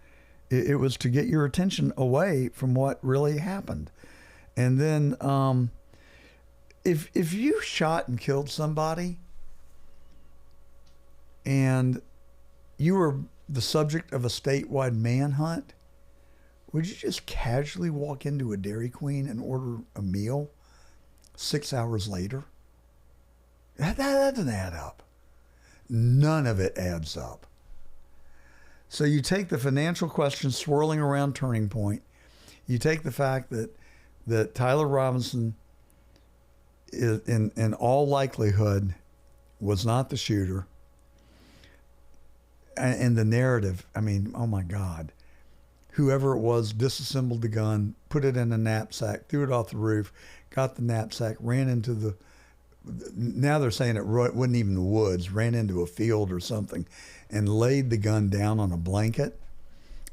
It was to get your attention away from what really happened. And then if you shot and killed somebody and you were the subject of a statewide manhunt, would you just casually walk into a Dairy Queen and order a meal 6 hours later? That doesn't add up. None of it adds up. So you take the financial question swirling around Turning Point. You take the fact that Tyler Robinson is, in all likelihood, was not the shooter. And the narrative, I mean, oh my God. Whoever it was disassembled the gun, put it in a knapsack, threw it off the roof, got the knapsack, ran into the, now they're saying it wasn't even the woods, ran into a field or something, and laid the gun down on a blanket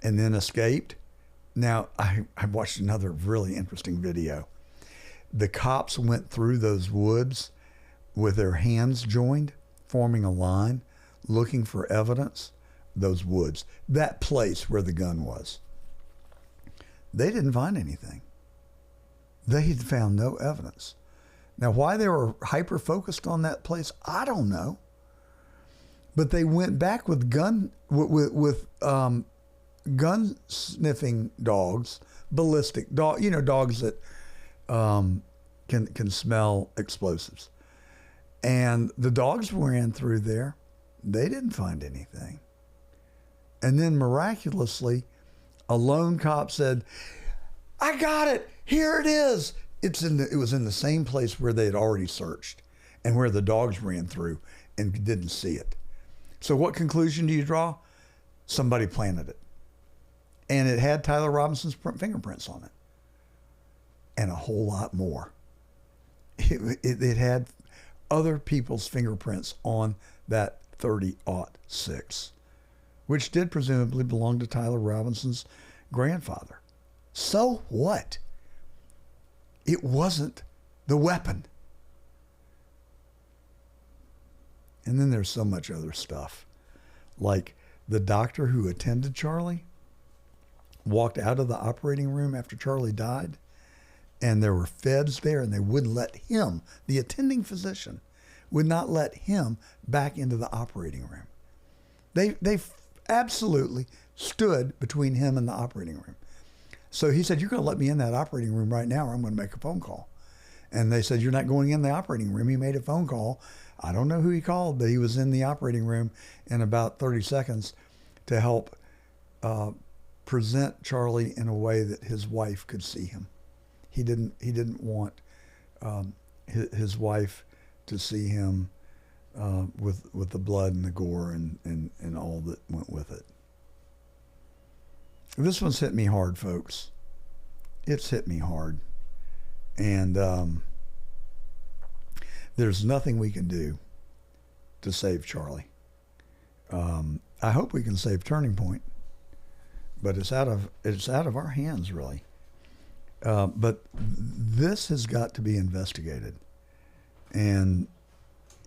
and then escaped. Now, I watched another really interesting video. The cops went through those woods with their hands joined, forming a line, looking for evidence. Those woods, that place where the gun was. They didn't find anything. They had found no evidence. Now, why they were hyper-focused on that place, I don't know. But they went back with gun sniffing dogs, ballistic dog, dogs that can smell explosives. And the dogs ran through there. They didn't find anything. And then miraculously, a lone cop said, "I got it. Here it is." It was in the same place where they had already searched and where the dogs ran through and didn't see it. So what conclusion do you draw? Somebody planted it. And it had Tyler Robinson's fingerprints on it. And a whole lot more. It had other people's fingerprints on that 30-06, which did presumably belong to Tyler Robinson's grandfather. So what? It wasn't the weapon. And then there's so much other stuff. Like the doctor who attended Charlie walked out of the operating room after Charlie died, and there were feds there, and they wouldn't let him, the attending physician, would not let him back into the operating room. They absolutely stood between him and the operating room. So he said, "You're going to let me in that operating room right now, or I'm going to make a phone call." And they said, "You're not going in the operating room." He made a phone call. I don't know who he called, but he was in the operating room in about 30 seconds to help present Charlie in a way that his wife could see him. He didn't want his wife to see him with the blood and the gore and all that went with it. This one's hit me hard, folks. It's hit me hard. And there's nothing we can do to save Charlie. I hope we can save Turning Point, but it's out of our hands, really. But this has got to be investigated. And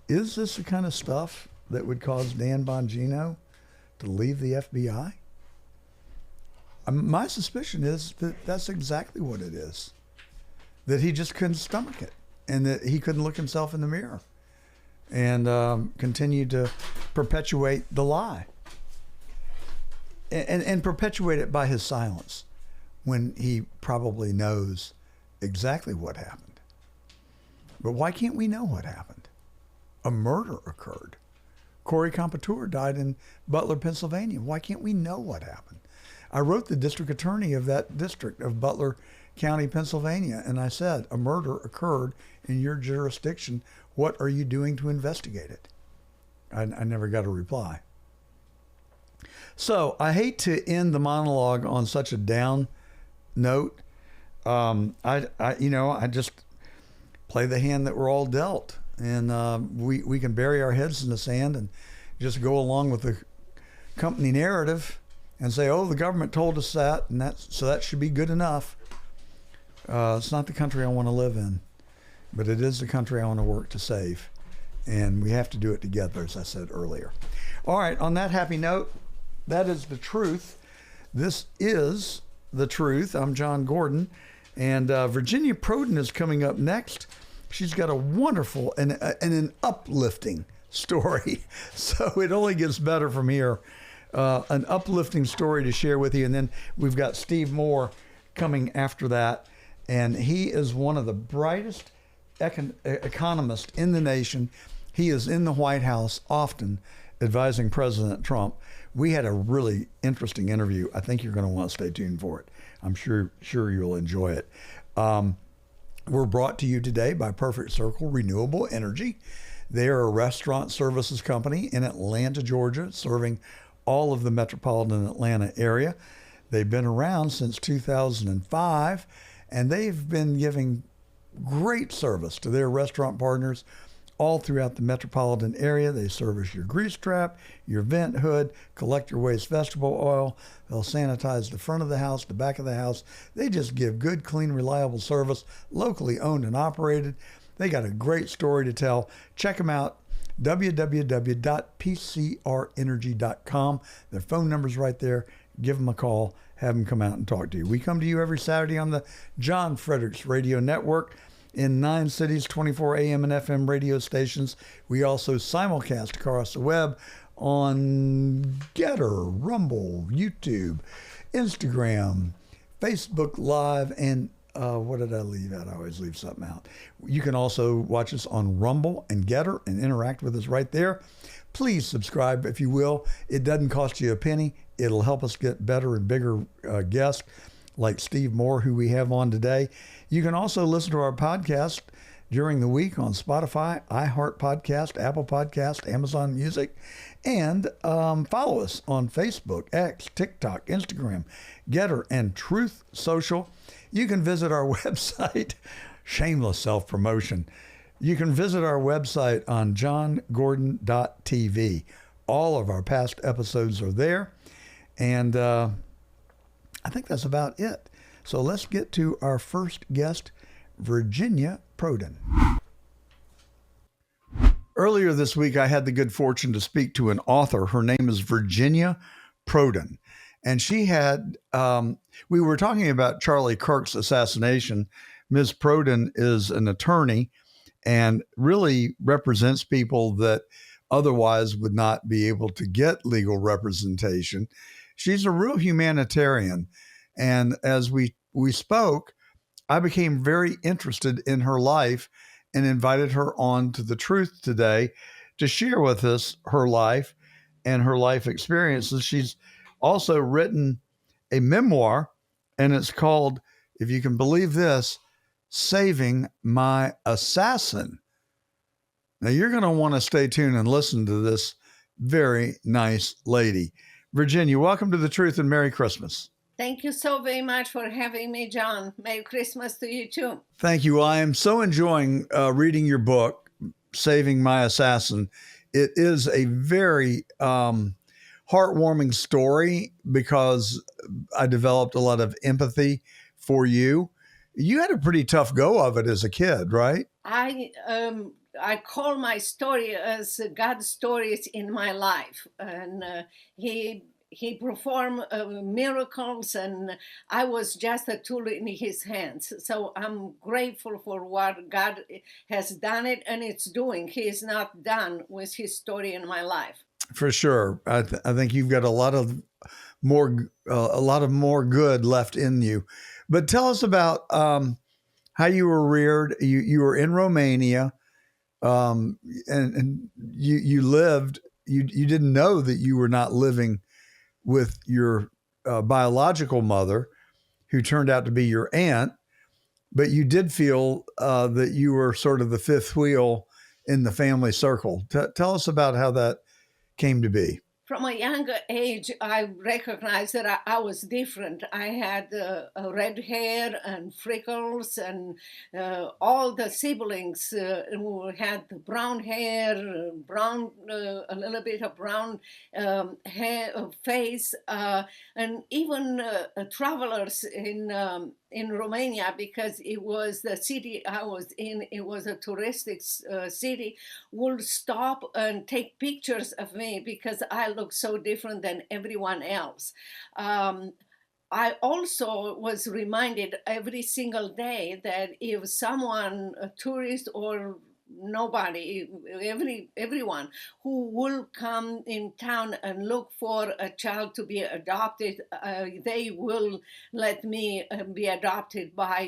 is this the kind of stuff that would cause Dan Bongino to leave the FBI? My suspicion is that that's exactly what it is. That he just couldn't stomach it, and that he couldn't look himself in the mirror and continue to perpetuate the lie and perpetuate it by his silence when he probably knows exactly what happened. But why can't we know what happened? A murder occurred. Corey Compouture died in Butler, Pennsylvania. Why can't we know what happened? I wrote the district attorney of that district of Butler County, Pennsylvania, and I said, a murder occurred in your jurisdiction. What are you doing to investigate it? I never got a reply. So I hate to end the monologue on such a down note. I just play the hand that we're all dealt, and we can bury our heads in the sand and just go along with the company narrative and say, "Oh, the government told us that, and that should be good enough." It's not the country I want to live in, but it is the country I want to work to save, and we have to do it together, as I said earlier. All right, on that happy note, that is the truth. This is the truth. I'm John Gordon, and Virginia Proden is coming up next. She's got a wonderful and an uplifting story, so it only gets better from here. An uplifting story to share with you, and then we've got Steve Moore coming after that, and he is one of the brightest economists in the nation. He is in the White House often advising President Trump. We had a really interesting interview. I think you're going to want to stay tuned for it. I'm sure you'll enjoy it. We're brought to you today by Perfect Circle Renewable Energy. They are a restaurant services company in Atlanta, Georgia, serving all of the metropolitan Atlanta area. They've been around since 2005, and they've been giving great service to their restaurant partners all throughout the metropolitan area. They service your grease trap, your vent hood, collect your waste vegetable oil. They'll sanitize the front of the house, the back of the house. They just give good, clean, reliable service, locally owned and operated. They got a great story to tell. Check them out. www.pcrenergy.com. Their phone number's right there. Give them a call. Have them come out and talk to you. We come to you every Saturday on the John Fredericks Radio Network in 9 cities, 24 AM and FM radio stations. We also simulcast across the web on Getter, Rumble, YouTube, Instagram, Facebook Live, and what did I leave out? I always leave something out. You can also watch us on Rumble and Getter and interact with us right there. Please subscribe if you will. It doesn't cost you a penny. It'll help us get better and bigger guests like Steve Moore, who we have on today. You can also listen to our podcast during the week on Spotify, iHeart Podcast, Apple Podcast, Amazon Music, and follow us on Facebook, X, TikTok, Instagram, Getter, and Truth Social. You can visit our website, shameless self-promotion. You can visit our website on johngordon.tv. All of our past episodes are there. And I think that's about it. So let's get to our first guest, Virginia Proden. Earlier this week, I had the good fortune to speak to an author. Her name is Virginia Prodan. And she had, we were talking about Charlie Kirk's assassination. Ms. Prodan is an attorney and really represents people that otherwise would not be able to get legal representation. She's a real humanitarian. And as we spoke, I became very interested in her life and invited her on to The Truth today to share with us her life and her life experiences. She's also written a memoir, and it's called, if you can believe this, Saving My Assassin. Now, you're going to want to stay tuned and listen to this very nice lady. Virginia, welcome to The Truth and Merry Christmas. Thank you so very much for having me, John. Merry Christmas to you, too. Thank you. I am so enjoying reading your book, Saving My Assassin. It is a very heartwarming story because I developed a lot of empathy for you. You had a pretty tough go of it as a kid, right? I call my story as God's stories in my life. And He performed miracles, and I was just a tool in his hands. So I'm grateful for what God has done it and it's doing. He is not done with his story in my life. For sure. I think you've got a lot of more good left in you. But tell us about how you were reared. You were in Romania, and you lived. You didn't know that you were not living with your biological mother, who turned out to be your aunt, but you did feel that you were sort of the fifth wheel in the family circle. Tell us about how that came to be. From a younger age, I recognized that I was different. I had red hair and freckles, and all the siblings who had brown hair, a little bit of brown hair, face, and even travelers in Romania, because it was the city I was in, it was a touristic city, would stop and take pictures of me because I look so different than everyone else. I also was reminded every single day that if someone, a tourist or nobody, everyone who will come in town and look for a child to be adopted, they will let me be adopted by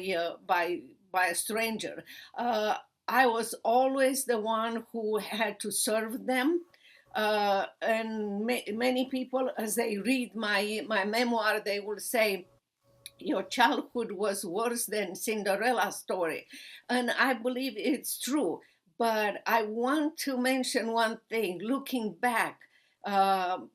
a stranger. I was always the one who had to serve them. And many people, as they read my memoir, they will say, your childhood was worse than Cinderella's story. And I believe it's true. But I want to mention one thing. Looking back, God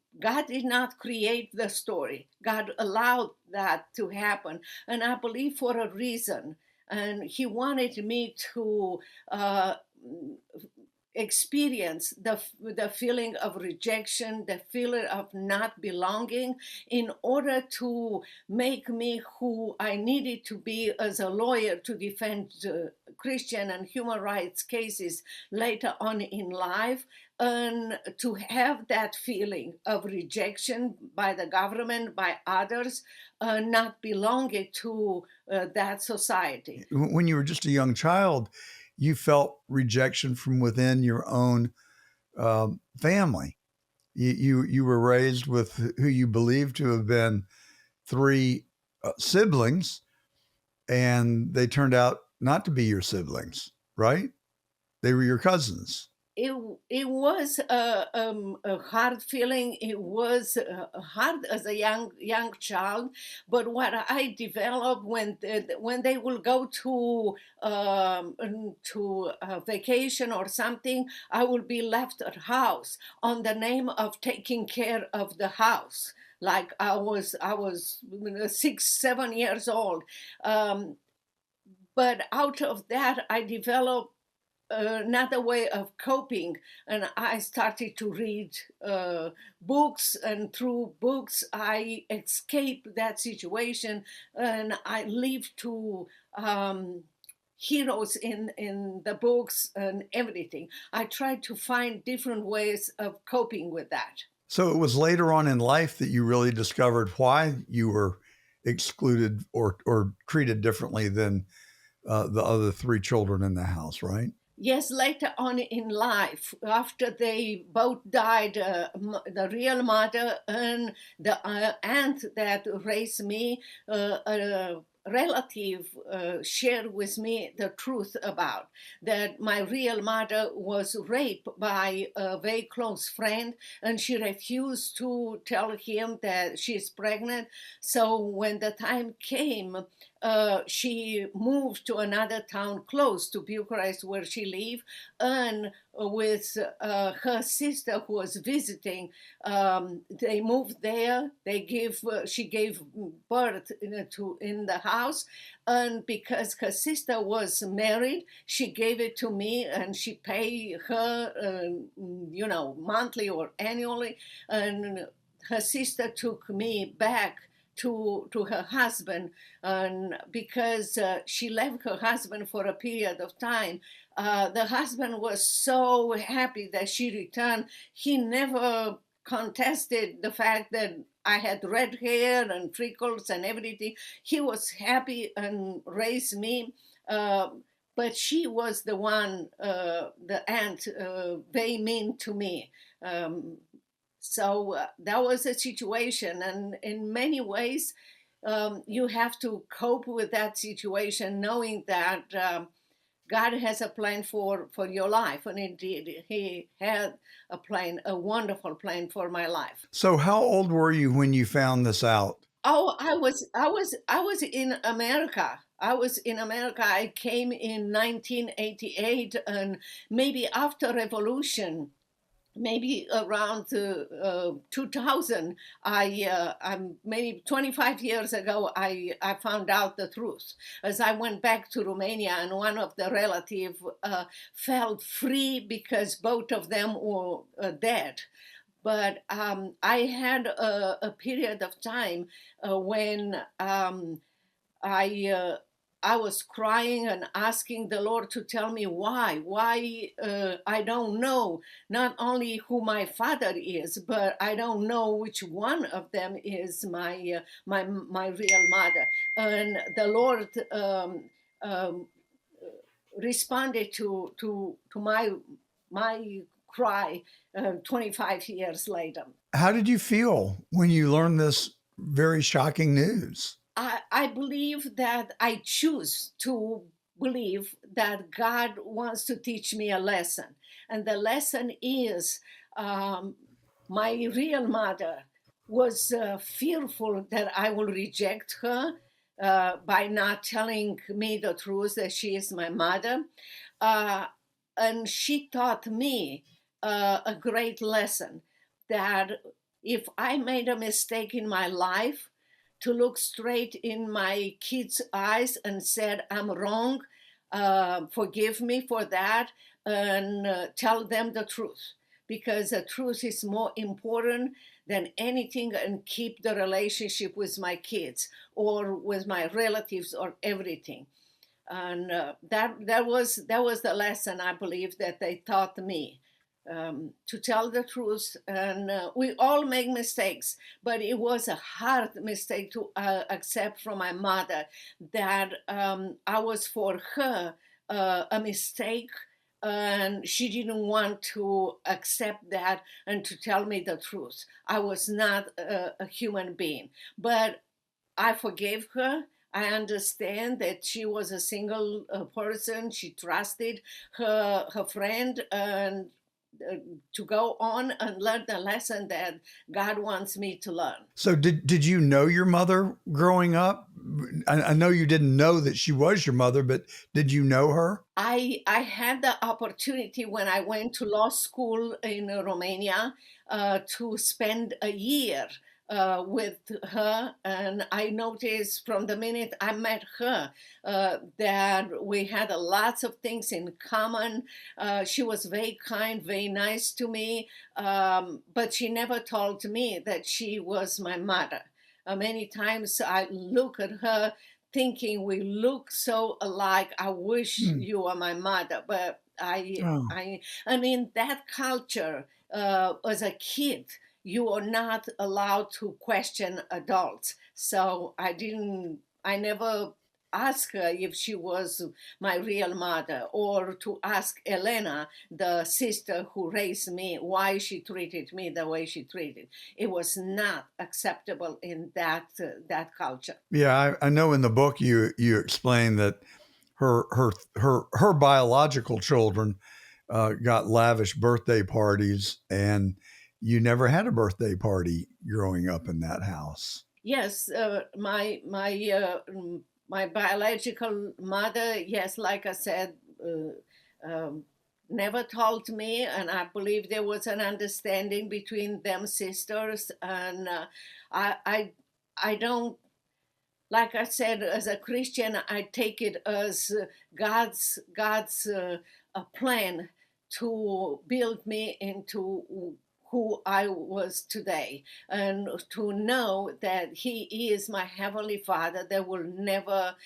did not create the story. God allowed that to happen. And I believe for a reason. And he wanted me to experience the feeling of rejection, the feeling of not belonging, in order to make me who I needed to be as a lawyer to defend Christian and human rights cases later on in life, and to have that feeling of rejection by the government, by others, not belonging to that society. When you were just a young child, you felt rejection from within your own family. You were raised with who you believed to have been three siblings, and they turned out not to be your siblings, right? They were your cousins. It was a hard feeling. It was hard as a young child. But what I developed when they will go to a vacation or something, I will be left at house on the name of taking care of the house. Like I was 6-7 years old. But out of that, I developed another way of coping, and I started to read books, and through books I escaped that situation, and I lived to heroes in the books and everything. I tried to find different ways of coping with that. So it was later on in life that you really discovered why you were excluded or treated differently than the other three children in the house, right? Yes, later on in life, after they both died, the real mother and the aunt that raised me, a relative shared with me the truth about that my real mother was raped by a very close friend, and she refused to tell him that she's pregnant. So when the time came, she moved to another town close to Bucharest where she lived, and with her sister who was visiting, they moved there. She gave birth in the house, and because her sister was married, she gave it to me, and she paid her, monthly or annually, and her sister took me back to her husband, and because she left her husband for a period of time, the husband was so happy that she returned. He never contested the fact that I had red hair and freckles and everything. He was happy and raised me, but she was the one, the aunt, very mean to me. So that was a situation, and in many ways, you have to cope with that situation, knowing that God has a plan for your life, and indeed, He had a plan, a wonderful plan for my life. So, how old were you when you found this out? Oh, I was in America. I was in America. I came in 1988, and maybe after Revolution. Maybe around 2000, I'm maybe 25 years ago, I found out the truth. As I went back to Romania, and one of the relatives felt free because both of them were dead. But I had a period of time when I was crying and asking the Lord to tell me why I don't know not only who my father is, but I don't know which one of them is my real mother. And the Lord responded to my cry 25 years later. How did you feel when you learned this very shocking news? I believe that I choose to believe that God wants to teach me a lesson. And the lesson is my real mother was fearful that I will reject her by not telling me the truth that she is my mother. And she taught me a great lesson that if I made a mistake in my life, to look straight in my kids' eyes and said, I'm wrong, forgive me for that, and tell them the truth. Because the truth is more important than anything, and keep the relationship with my kids or with my relatives or everything. And that was the lesson, I believe, that they taught me. To tell the truth, and we all make mistakes, but it was a hard mistake to accept from my mother that I was for her a mistake, and she didn't want to accept that and to tell me the truth. I was not a human being, but I forgave her. I understand that she was a single person. She trusted her friend, and to go on and learn the lesson that God wants me to learn. So did you know your mother growing up? I know you didn't know that she was your mother, but did you know her? I had the opportunity when I went to law school in Romania to spend a year with her, and I noticed from the minute I met her that we had lots of things in common. She was very kind, very nice to me, but she never told me that she was my mother. Many times I look at her thinking we look so alike. I wish you were my mother, but and in that culture, as a kid, you are not allowed to question adults. So I never asked her if she was my real mother, or to ask Elena, the sister who raised me, why she treated me the way she treated. It was not acceptable in that culture. Yeah, I know in the book you explain that her biological children got lavish birthday parties, and you never had a birthday party growing up in that house. Yes, my biological mother, yes, like I said, never told me, and I believe there was an understanding between them sisters, and I don't. Like I said, as a Christian, I take it as God's plan to build me into who I was today, and to know that He is my Heavenly Father that will never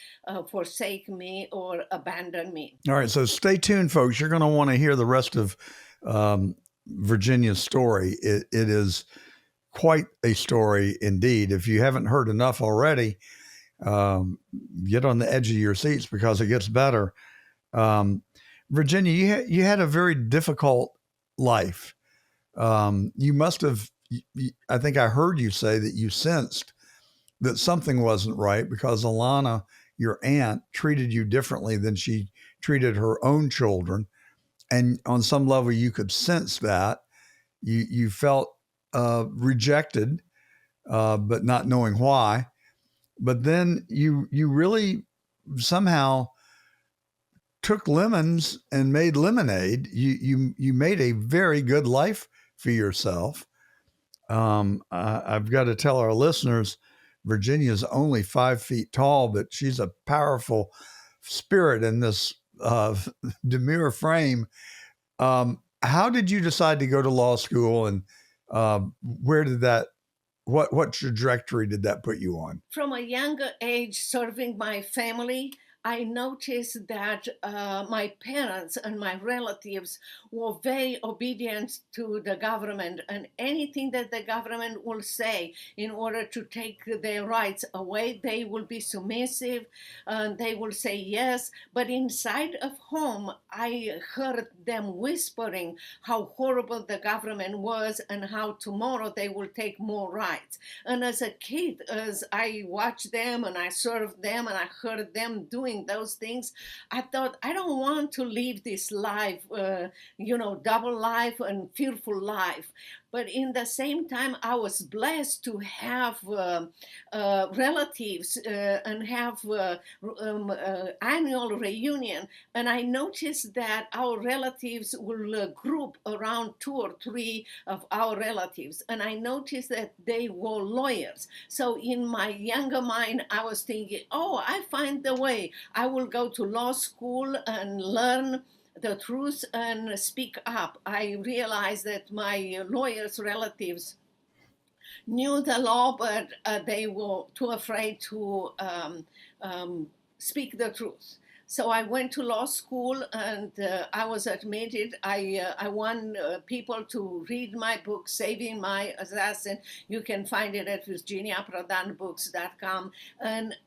forsake me or abandon me. All right, so stay tuned, folks. You're going to want to hear the rest of Virginia's story. It is quite a story indeed. If you haven't heard enough already, get on the edge of your seats, because it gets better. Virginia, you had a very difficult life. You must have, I think I heard you say that you sensed that something wasn't right, because Alana, your aunt, treated you differently than she treated her own children. And on some level, you could sense that. You felt rejected, but not knowing why. But then you really somehow took lemons and made lemonade. You made a very good life for yourself. I've got to tell our listeners, Virginia's only 5 feet tall, but she's a powerful spirit in this demure frame. How did you decide to go to law school, and where did that, what trajectory did that put you on? From a younger age, serving my family, I noticed that my parents and my relatives were very obedient to the government, and anything that the government will say in order to take their rights away, they will be submissive, and they will say yes. But inside of home, I heard them whispering how horrible the government was and how tomorrow they will take more rights. And as a kid, as I watched them and I served them and I heard them doing those things, I thought, I don't want to live this life, double life and fearful life. But in the same time, I was blessed to have relatives and have annual reunion. And I noticed that our relatives will group around 2 or 3 of our relatives. And I noticed that they were lawyers. So in my younger mind, I was thinking, I find the way. I will go to law school and learn the truth and speak up. I realized that my lawyers' relatives knew the law, but they were too afraid to speak the truth. So I went to law school, and I was admitted. I won people to read my book, Saving My Assassin. You can find it at virginiaprodanbooks.com. And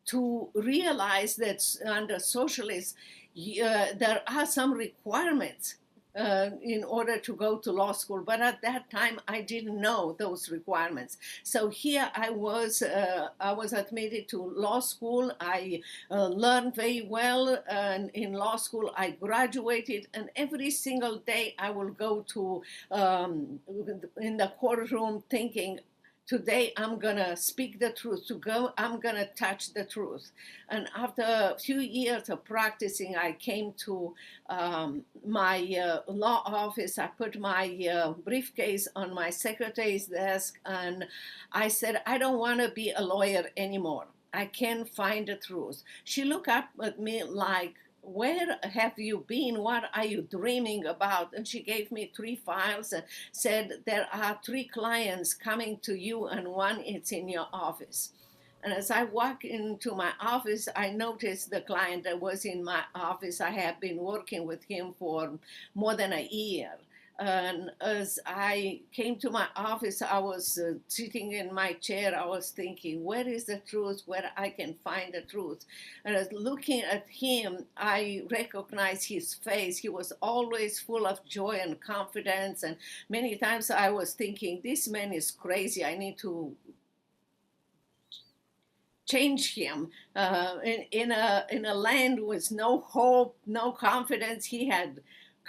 to realize that under socialists, there are some requirements in order to go to law school. But at that time, I didn't know those requirements. So here I was admitted to law school. I learned very well. And in law school, I graduated. And every single day I will go to in the courtroom thinking, today I'm gonna speak the truth. I'm gonna touch the truth. And after a few years of practicing, I came to my law office. I put my briefcase on my secretary's desk, and I said, I don't want to be a lawyer anymore. I can't find the truth. She looked up at me like, where have you been? What are you dreaming about? And she gave me 3 files and said, there are 3 clients coming to you, and one is in your office. And as I walk into my office, I noticed the client that was in my office. I have been working with him for more than a year. And as I came to my office, I was sitting in my chair. I was thinking, where is the truth? Where I can find the truth? And as looking at him, I recognized his face. He was always full of joy and confidence. And many times I was thinking, this man is crazy. I need to change him. In a land with no hope, no confidence. He had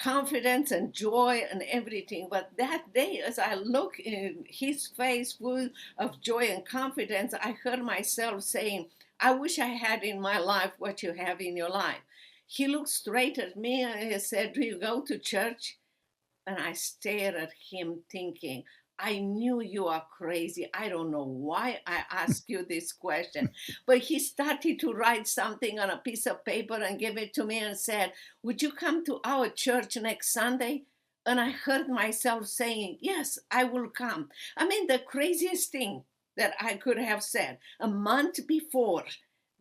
confidence and joy and everything. But that day, as I look in his face full of joy and confidence, I heard myself saying, I wish I had in my life what you have in your life. He looked straight at me and he said, do you go to church? And I stared at him thinking, I knew you are crazy. I don't know why I asked you this question. But he started to write something on a piece of paper and gave it to me and said, would you come to our church next Sunday? And I heard myself saying, yes, I will come. I mean, the craziest thing that I could have said. A month before,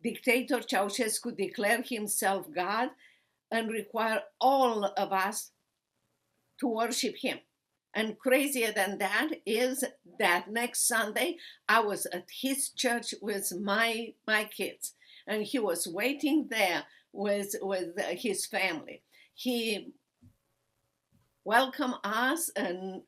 dictator Ceausescu declared himself God and required all of us to worship him. And crazier than that is that next Sunday, I was at his church with my kids, and he was waiting there with his family. He welcomed us and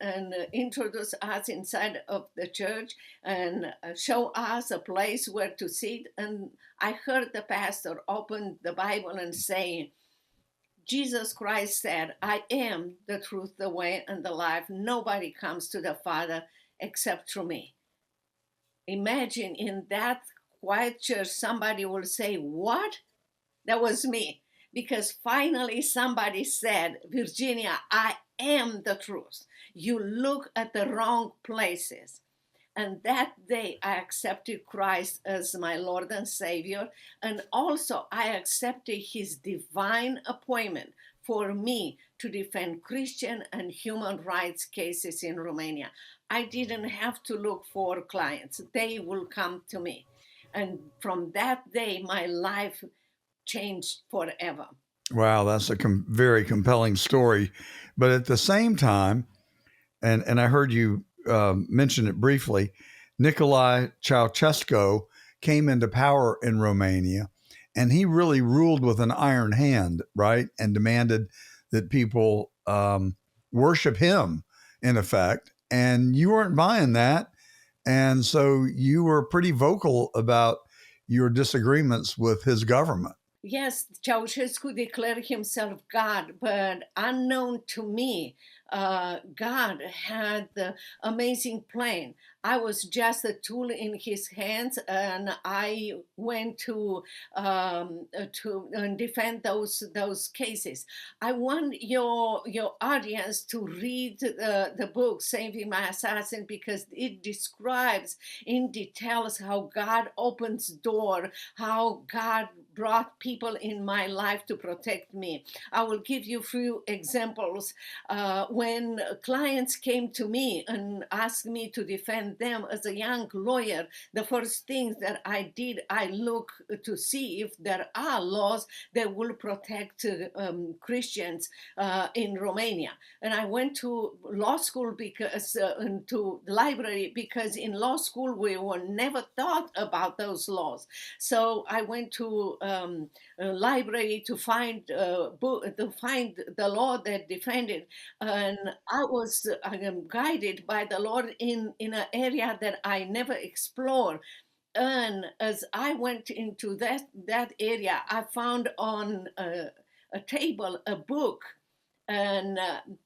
introduced us inside of the church and show us a place where to sit. And I heard the pastor open the Bible and say, Jesus Christ said, I am the truth, the way, and the life. Nobody comes to the Father except through me. Imagine in that quiet church, somebody will say, what? That was me. Because finally somebody said, Virginia, I am the truth. You look at the wrong places. And that day I accepted Christ as my Lord and Savior. And also I accepted his divine appointment for me to defend Christian and human rights cases in Romania. I didn't have to look for clients. They will come to me. And from that day, my life changed forever. Wow, that's a very compelling story. But at the same time, and I heard you mention it briefly, Nicolae Ceausescu came into power in Romania, and he really ruled with an iron hand, right? And demanded that people worship him, in effect. And you weren't buying that. And so you were pretty vocal about your disagreements with his government. Yes, Ceausescu declared himself God, but unknown to me, God had the amazing plan. I was just a tool in his hands, and I went to defend those cases. I want your audience to read the book Saving My Assassin, because it describes in details how God opens door, how God brought people in my life to protect me. I will give you a few examples. When clients came to me and asked me to defend them as a young lawyer, the first things that I did, I look to see if there are laws that will protect Christians in Romania. And I went to law school because to the library, because in law school we were never taught about those laws. So I went to a library to find the law that defended, and I was guided by the Lord in an area that I never explored. And as I went into that area, I found on a table a book, and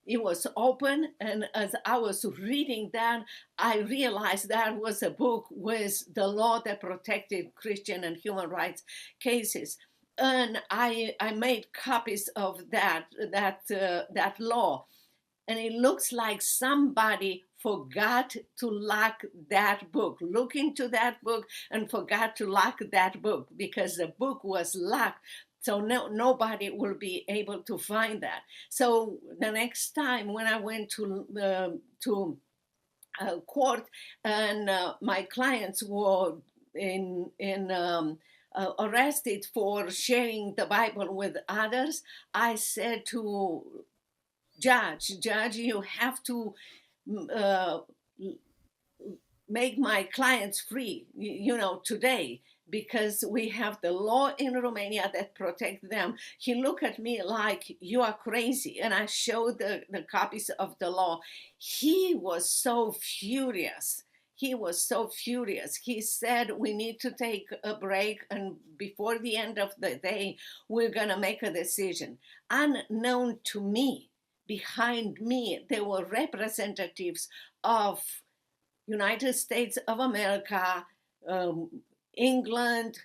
it was open. And as I was reading that, I realized that was a book with the law that protected Christian and human rights cases. And I made copies of that law. And it looks like somebody forgot to lock that book. Look into that book and forgot to lock that book, because the book was locked. So nobody will be able to find that. So the next time when I went to court and my clients were arrested for sharing the Bible with others, I said to judge, you have to make my clients free, today, because we have the law in Romania that protect them. He looked at me like, you are crazy. And I showed the copies of the law. He was so furious. He said, we need to take a break, and before the end of the day, we're going to make a decision. Unknown to me, behind me, there were representatives of United States of America, England,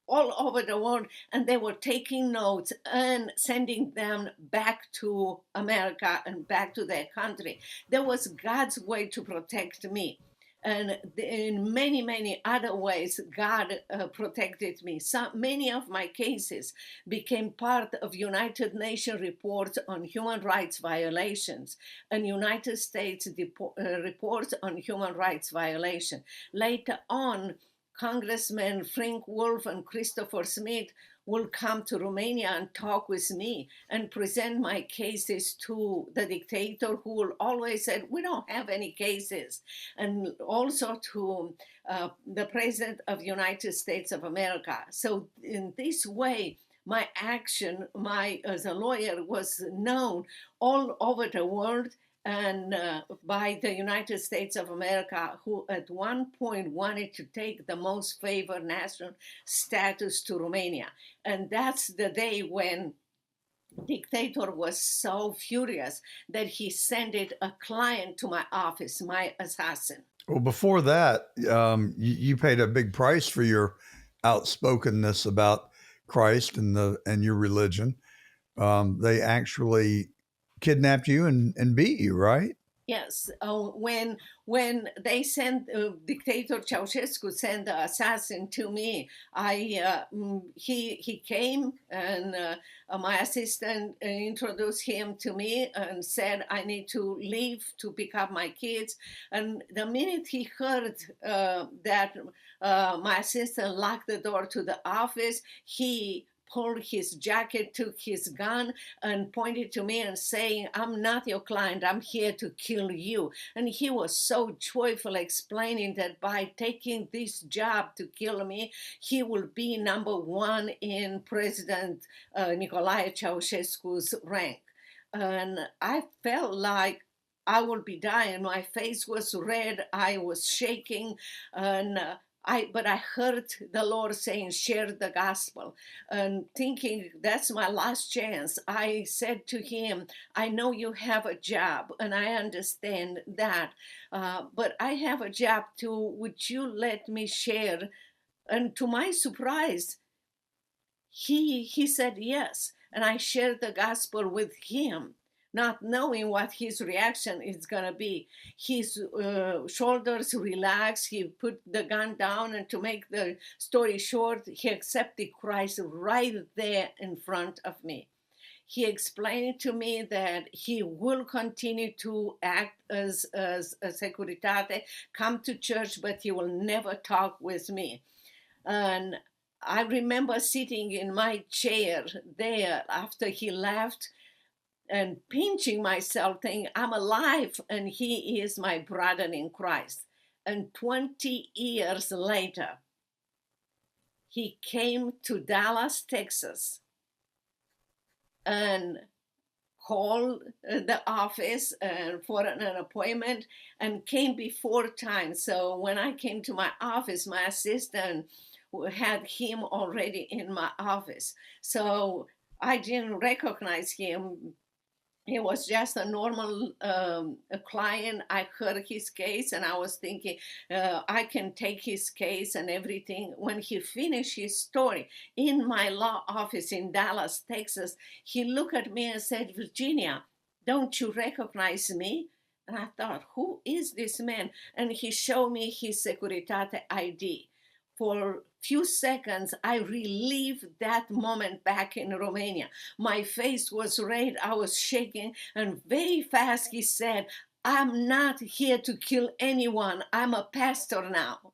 all over the world, and they were taking notes and sending them back to America and back to their country. That was God's way to protect me. And in many, many other ways, God protected me. Many of my cases became part of United Nations reports on human rights violations and United States reports on human rights violation. Later on, Congressmen Frank Wolf and Christopher Smith will come to Romania and talk with me and present my cases to the dictator, who will always say, we don't have any cases. And also to the President of the United States of America. So in this way, my action, as a lawyer, was known all over the world, and by the United States of America, who at one point wanted to take the most favored national status to Romania. And that's the day when dictator was so furious that he sent a client to my office, my assassin. Well, before that, you paid a big price for your outspokenness about Christ and your religion. They actually kidnapped you and beat you, right? Yes. When they sent dictator Ceausescu sent the assassin to me, he came, and my assistant introduced him to me and said, I need to leave to pick up my kids. And the minute he heard that my assistant locked the door to the office, he pulled his jacket, took his gun, and pointed to me and saying, I'm not your client, I'm here to kill you. And he was so joyful, explaining that by taking this job to kill me, he will be number one in President Nicolae Ceausescu's rank. And I felt like I would be dying. My face was red, I was shaking, and but I heard the Lord saying, share the gospel, and thinking that's my last chance. I said to him, I know you have a job, and I understand that, but I have a job too. Would you let me share? And to my surprise, he said yes, and I shared the gospel with him, not knowing what his reaction is going to be. His shoulders relaxed. He put the gun down, and to make the story short, he accepted Christ right there in front of me. He explained to me that he will continue to act as a securitate, come to church, but he will never talk with me. And I remember sitting in my chair there after he left, and pinching myself, thinking I'm alive and he is my brother in Christ. And 20 years later, he came to Dallas, Texas, and called the office for an appointment, and came before time. So when I came to my office, my assistant had him already in my office. So I didn't recognize him. He was just a normal client. I heard his case, and I was thinking, I can take his case and everything. When he finished his story in my law office in Dallas, Texas, he looked at me and said, Virginia, don't you recognize me? And I thought, who is this man? And he showed me his Securitate ID. For few seconds, I relived that moment back in Romania. My face was red, I was shaking, and very fast he said, I'm not here to kill anyone, I'm a pastor now.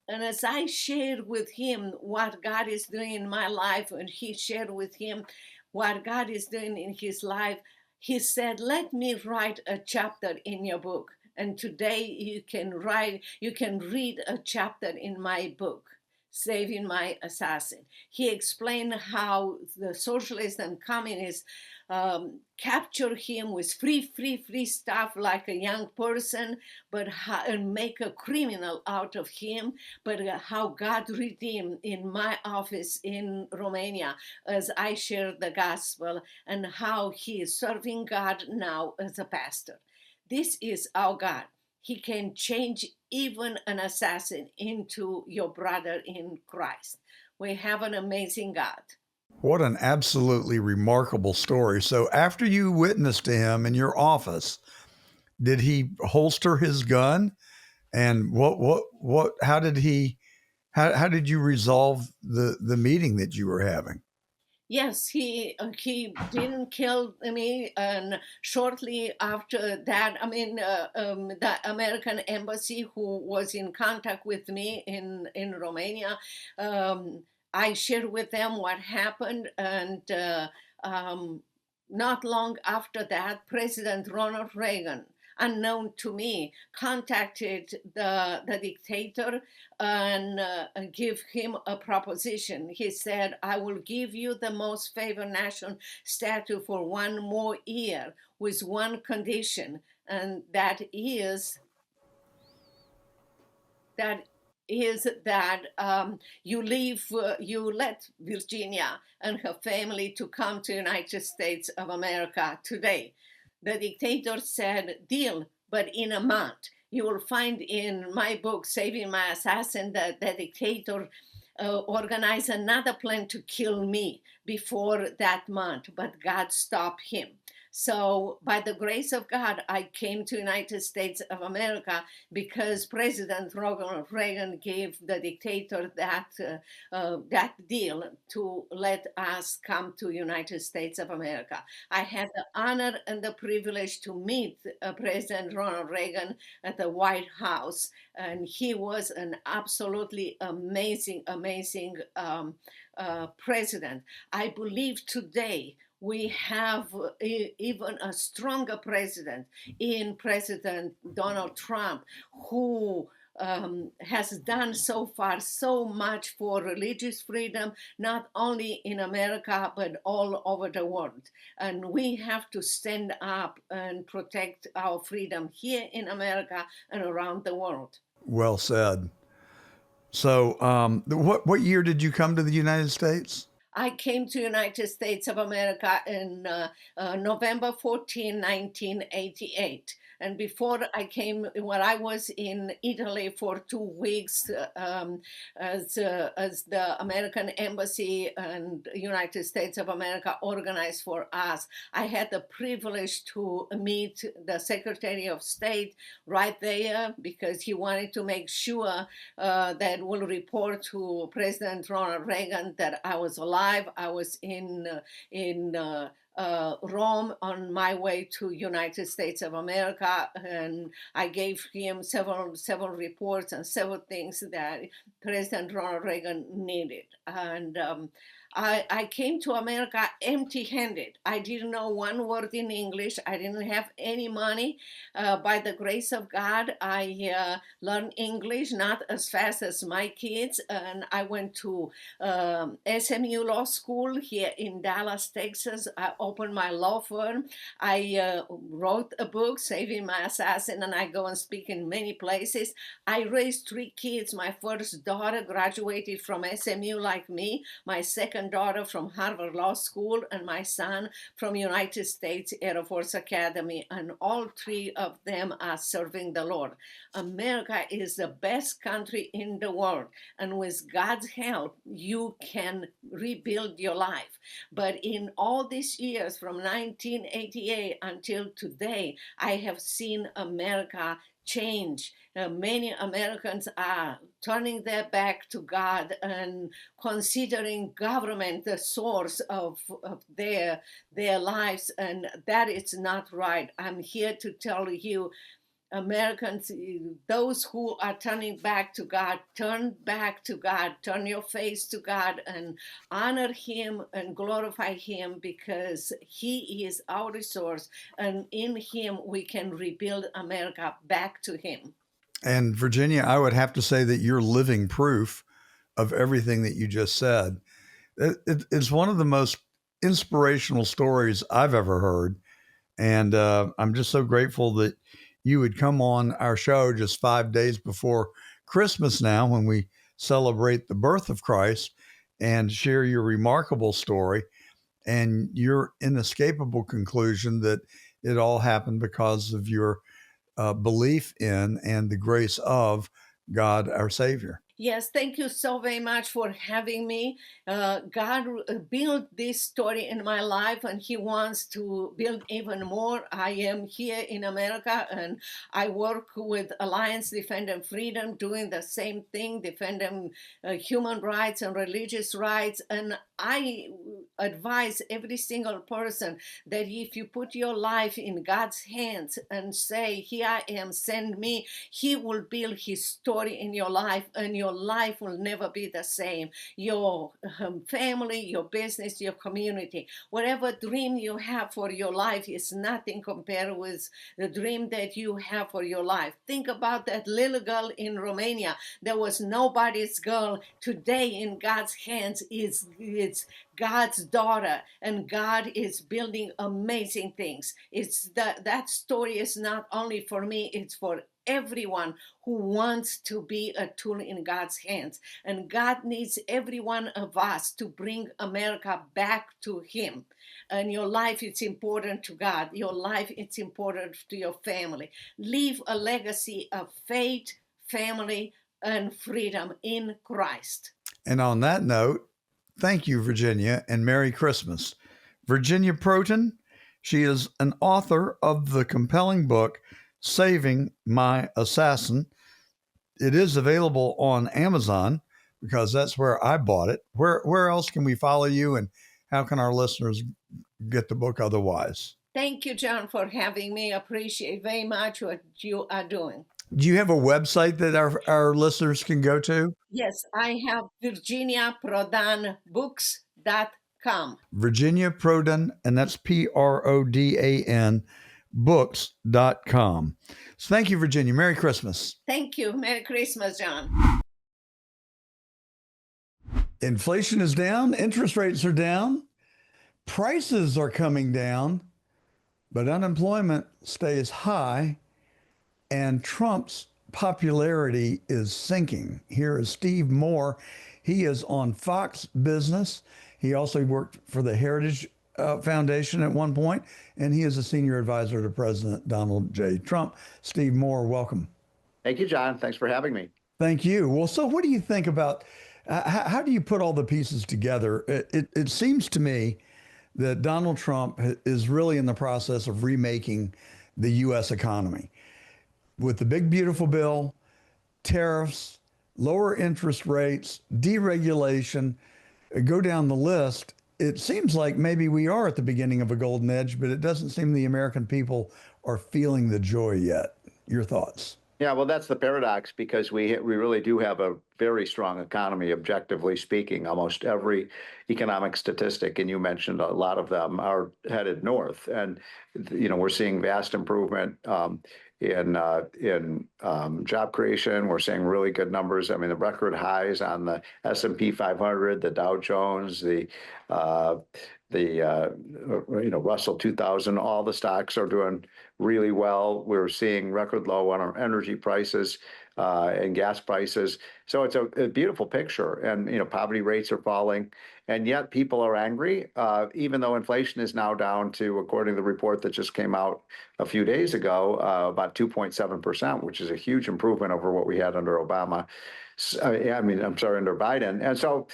And as I shared with him what God is doing in my life, and he shared with him what God is doing in his life, he said, let me write a chapter in your book. And today you can read a chapter in my book, Saving My Assassin. He explained how the socialists and communists capture him with free stuff like a young person, and make a criminal out of him, but how God redeemed in my office in Romania as I shared the gospel, and how he is serving God now as a pastor. This is our God. He can change even an assassin into your brother in Christ. We have an amazing God. What an absolutely remarkable story. So after you witnessed to him in your office, did he holster his gun? And how did you resolve the meeting that you were having? Yes, he didn't kill me, and shortly after that, the American embassy, who was in contact with me in Romania, I shared with them what happened, and not long after that, President Ronald Reagan, unknown to me, contacted the dictator and give him a proposition. He said, I will give you the most favored nation status for 1 more year with one condition, and that is that you let Virginia and her family to come to United States of America today. The dictator said, deal, but in a month. You will find in my book, Saving My Assassin, that the dictator organized another plan to kill me before that month, but God stopped him. So by the grace of God, I came to United States of America because President Ronald Reagan gave the dictator that deal to let us come to United States of America. I had the honor and the privilege to meet President Ronald Reagan at the White House, and he was an absolutely amazing president. I believe today we have even a stronger president in President Donald Trump, who has done so far so much for religious freedom, not only in America, but all over the world. And we have to stand up and protect our freedom here in America and around the world. Well said. So what year did you come to the United States? I came to United States of America in November 14, 1988. And before I came, I was in Italy for 2 weeks as the American Embassy and United States of America organized for us. I had the privilege to meet the Secretary of State right there because he wanted to make sure that we'll report to President Ronald Reagan that I was alive. I was in Rome on my way to United States of America, and I gave him several reports and several things that President Ronald Reagan needed. And I came to America empty-handed. I didn't know one word in English. I didn't have any money. By the grace of God, I learned English, not as fast as my kids. And I went to SMU Law School here in Dallas, Texas. I opened my law firm. I wrote a book, Saving My Assassin, and I go and speak in many places. I raised 3 kids. My first daughter graduated from SMU like me. My second daughter from Harvard Law School, and my son from United States Air Force Academy, and all 3 of them are serving the Lord. America is the best country in the world, and with God's help, you can rebuild your life. But in all these years, from 1988 until today, I have seen America change. Many Americans are turning their back to God and considering government the source of their lives, and that is not right. I'm here to tell you, Americans, those who are turning back to God, turn back to God, turn your face to God and honor him and glorify him, because he is our resource, and in him we can rebuild America back to him. And Virginia, I would have to say that you're living proof of everything that you just said. It's one of the most inspirational stories I've ever heard. And I'm just so grateful that you would come on our show just 5 days before Christmas now, when we celebrate the birth of Christ, and share your remarkable story and your inescapable conclusion that it all happened because of your belief in and the grace of God, our Savior. Yes, thank you so very much for having me. God built this story in my life, and he wants to build even more. I am here in America, and I work with Alliance Defending Freedom, doing the same thing, defending human rights and religious rights. And I advise every single person that if you put your life in God's hands and say, here I am, send me, he will build his story in your life, and your life will never be the same. Your family, your business, your community, whatever dream you have for your life is nothing compared with the dream that you have for your life. Think about that little girl in Romania. There was nobody's girl. Today in God's hands it's God's daughter, and God is building amazing things. It's that story is not only for me, it's for everyone who wants to be a tool in God's hands. And God needs every one of us to bring America back to him. And your life is important to God. Your life is important to your family. Leave a legacy of faith, family, and freedom in Christ. And on that note, thank you, Virginia, and Merry Christmas. Virginia Proton, she is an author of the compelling book, Saving My Assassin. It is available on Amazon, because that's where I bought it. Where else can we follow you, and how can our listeners get the book otherwise? Thank you, John, for having me. Appreciate very much what you are doing. Do you have a website that our listeners can go to? Yes, I have virginiaprodanbooks.com. Virginia Prodan, and that's Prodan, books.com. So thank you, Virginia. Merry Christmas. Thank you. Merry Christmas, John. Inflation is down. Interest rates are down. Prices are coming down. But unemployment stays high. And Trump's popularity is sinking. Here is Steve Moore. He is on Fox Business. He also worked for the Heritage Foundation at one point, and he is a senior advisor to President Donald J. Trump. Steve Moore, welcome. Thank you, John. Thanks for having me. Thank you. Well, so what do you think about, how do you put all the pieces together? It seems to me that Donald Trump is really in the process of remaking the U.S. economy. With the big, beautiful bill, tariffs, lower interest rates, deregulation, go down the list. It seems like maybe we are at the beginning of a golden age, but it doesn't seem the American people are feeling the joy yet. Your thoughts? Yeah, well, that's the paradox, because we really do have a very strong economy, objectively speaking. Almost every economic statistic, and you mentioned a lot of them, are headed north. And, we're seeing vast improvement in job creation. We're seeing really good numbers. I mean, the record highs on the S&P 500, the Dow Jones, the Russell 2000, all the stocks are doing really well. We're seeing record low on our energy prices and gas prices. So it's a beautiful picture. And, poverty rates are falling. And yet people are angry, even though inflation is now down to, according to the report that just came out a few days ago, about 2.7%, which is a huge improvement over what we had under Obama. Under Biden. And so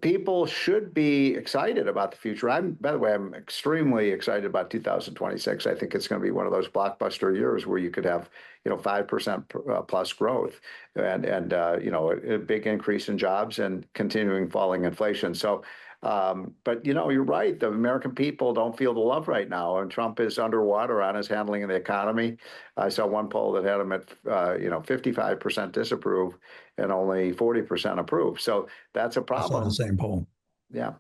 people should be excited about the future. By the way, I'm extremely excited about 2026. I think it's going to be one of those blockbuster years where you could have, 5% plus growth and a big increase in jobs and continuing falling inflation. So But you're right. The American people don't feel the love right now, and Trump is underwater on his handling of the economy. I saw one poll that had him at 55% disapprove and only 40% approve. So that's a I saw problem. the same poll. Yeah.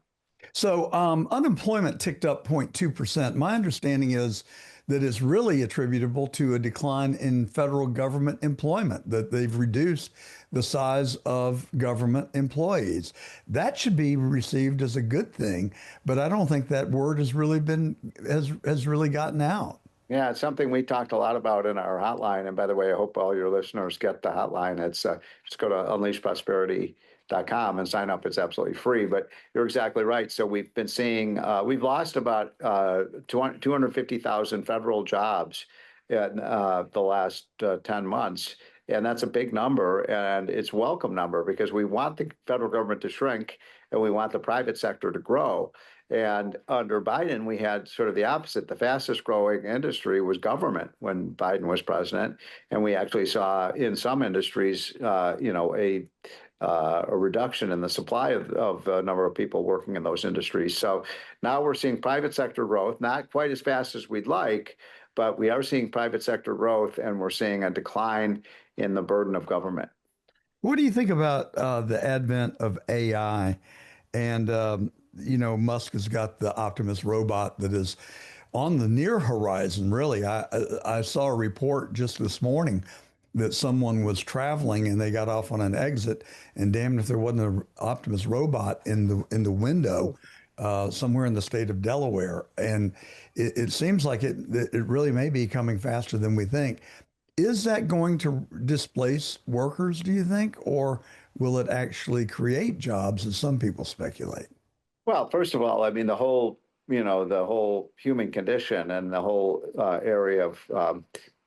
So unemployment ticked up 0.2%. My understanding is that it's really attributable to a decline in federal government employment, that they've reduced the size of government employees. That should be received as a good thing, but I don't think that word has really has really gotten out. Yeah, it's something we talked a lot about in our hotline. And by the way, I hope all your listeners get the hotline. It's just go to unleashprosperity.com and sign up. It's absolutely free. But you're exactly right. So we've been seeing, we've lost about 250,000 federal jobs in the last 10 months. And that's a big number, and it's a welcome number because we want the federal government to shrink and we want the private sector to grow. And under Biden, we had sort of the opposite. The fastest growing industry was government when Biden was president. And we actually saw in some industries, a reduction in the supply of the number of people working in those industries. So now we're seeing private sector growth, not quite as fast as we'd like, but we are seeing private sector growth, and we're seeing a decline in the burden of government. What do you think about the advent of AI? And, Musk has got the Optimus robot that is on the near horizon, really. I saw a report just this morning that someone was traveling and they got off on an exit, and damn if there wasn't an Optimus robot in the window somewhere in the state of Delaware. And it seems like it really may be coming faster than we think. Is that going to displace workers, do you think, or will it actually create jobs, as some people speculate? Well, first of all, I mean, the whole human condition and the whole area of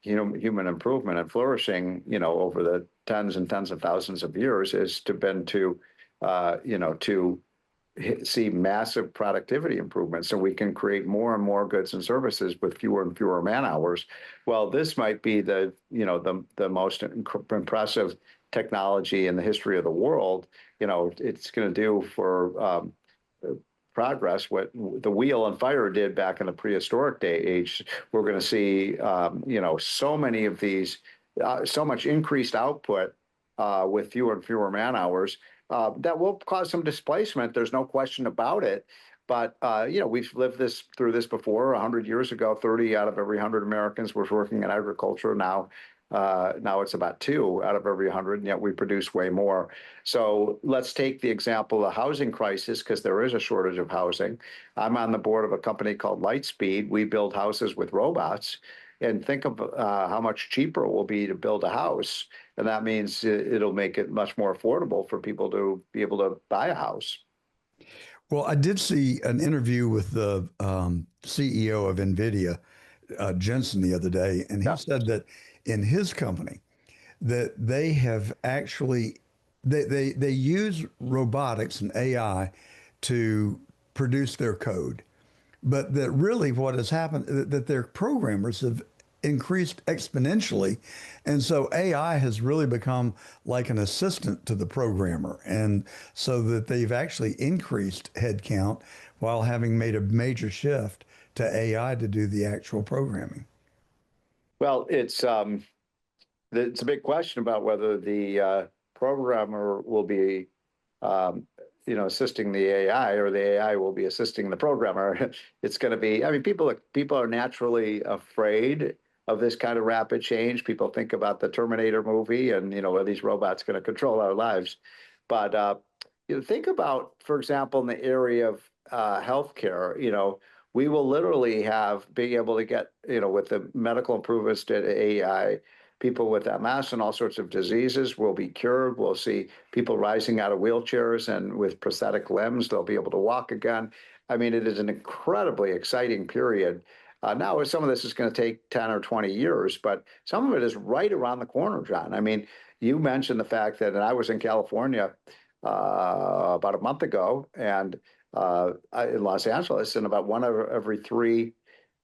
human improvement and flourishing, over the tens and tens of thousands of years is to see massive productivity improvements so we can create more and more goods and services with fewer and fewer man hours. Well, this might be the most impressive technology in the history of the world. It's going to do for progress what the wheel and fire did back in the prehistoric age. We're going to see, so many of these, so much increased output with fewer and fewer man hours. That will cause some displacement. There's no question about it. But, we've lived through this before. 100 years ago, 30 out of every 100 Americans was working in agriculture. Now it's about 2 out of every 100, and yet we produce way more. So let's take the example of the housing crisis, because there is a shortage of housing. I'm on the board of a company called Lightspeed. We build houses with robots. And think of how much cheaper it will be to build a house. And that means it'll make it much more affordable for people to be able to buy a house. Well, I did see an interview with the CEO of NVIDIA, Jensen, the other day, and he said that in his company that they have actually, they use robotics and AI to produce their code. But that really what has happened, that their programmers have increased exponentially. And so AI has really become like an assistant to the programmer. And so that they've actually increased headcount while having made a major shift to AI to do the actual programming. Well, it's a big question about whether the programmer will be assisting the AI, or the AI will be assisting the programmer. It's going to be, people are naturally afraid of this kind of rapid change. People think about the Terminator movie and, are these robots going to control our lives? But, think about, for example, in the area of healthcare, we will literally be able to get, with the medical improvements to AI, people with MS and all sorts of diseases will be cured. We'll see people rising out of wheelchairs and with prosthetic limbs, they'll be able to walk again. It is an incredibly exciting period. Now, some of this is going to take 10 or 20 years, but some of it is right around the corner, John. You mentioned the fact that, and I was in California about a month ago, and in Los Angeles, and about 1 out of every 3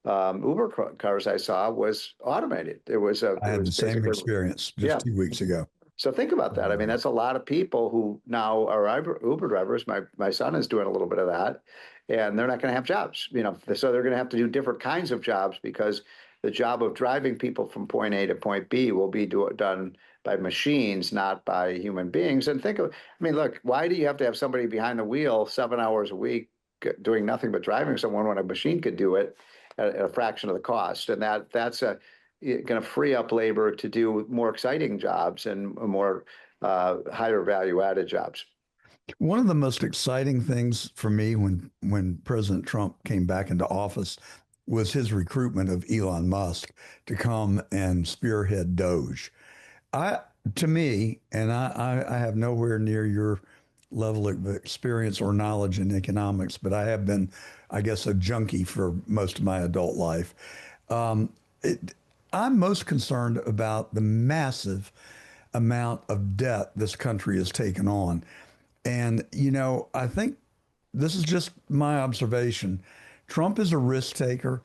Uber cars I saw was automated. I had the same experience just 2 weeks ago. So think about that. I mean, that's a lot of people who now are Uber drivers. My son is doing a little bit of that, and they're not going to have jobs. So they're going to have to do different kinds of jobs because the job of driving people from point A to point B will be done by machines, not by human beings. And look, why do you have to have somebody behind the wheel 7 hours a week doing nothing but driving someone when a machine could do it at a fraction of the cost? And that's going to free up labor to do more exciting jobs and more higher value added jobs. One of the most exciting things for me when President Trump came back into office was his recruitment of Elon Musk to come and spearhead Doge. To me, and I have nowhere near your level of experience or knowledge in economics, but I have been, I guess, a junkie for most of my adult life. I'm most concerned about the massive amount of debt this country has taken on. And, I think this is just my observation. Trump is a risk taker.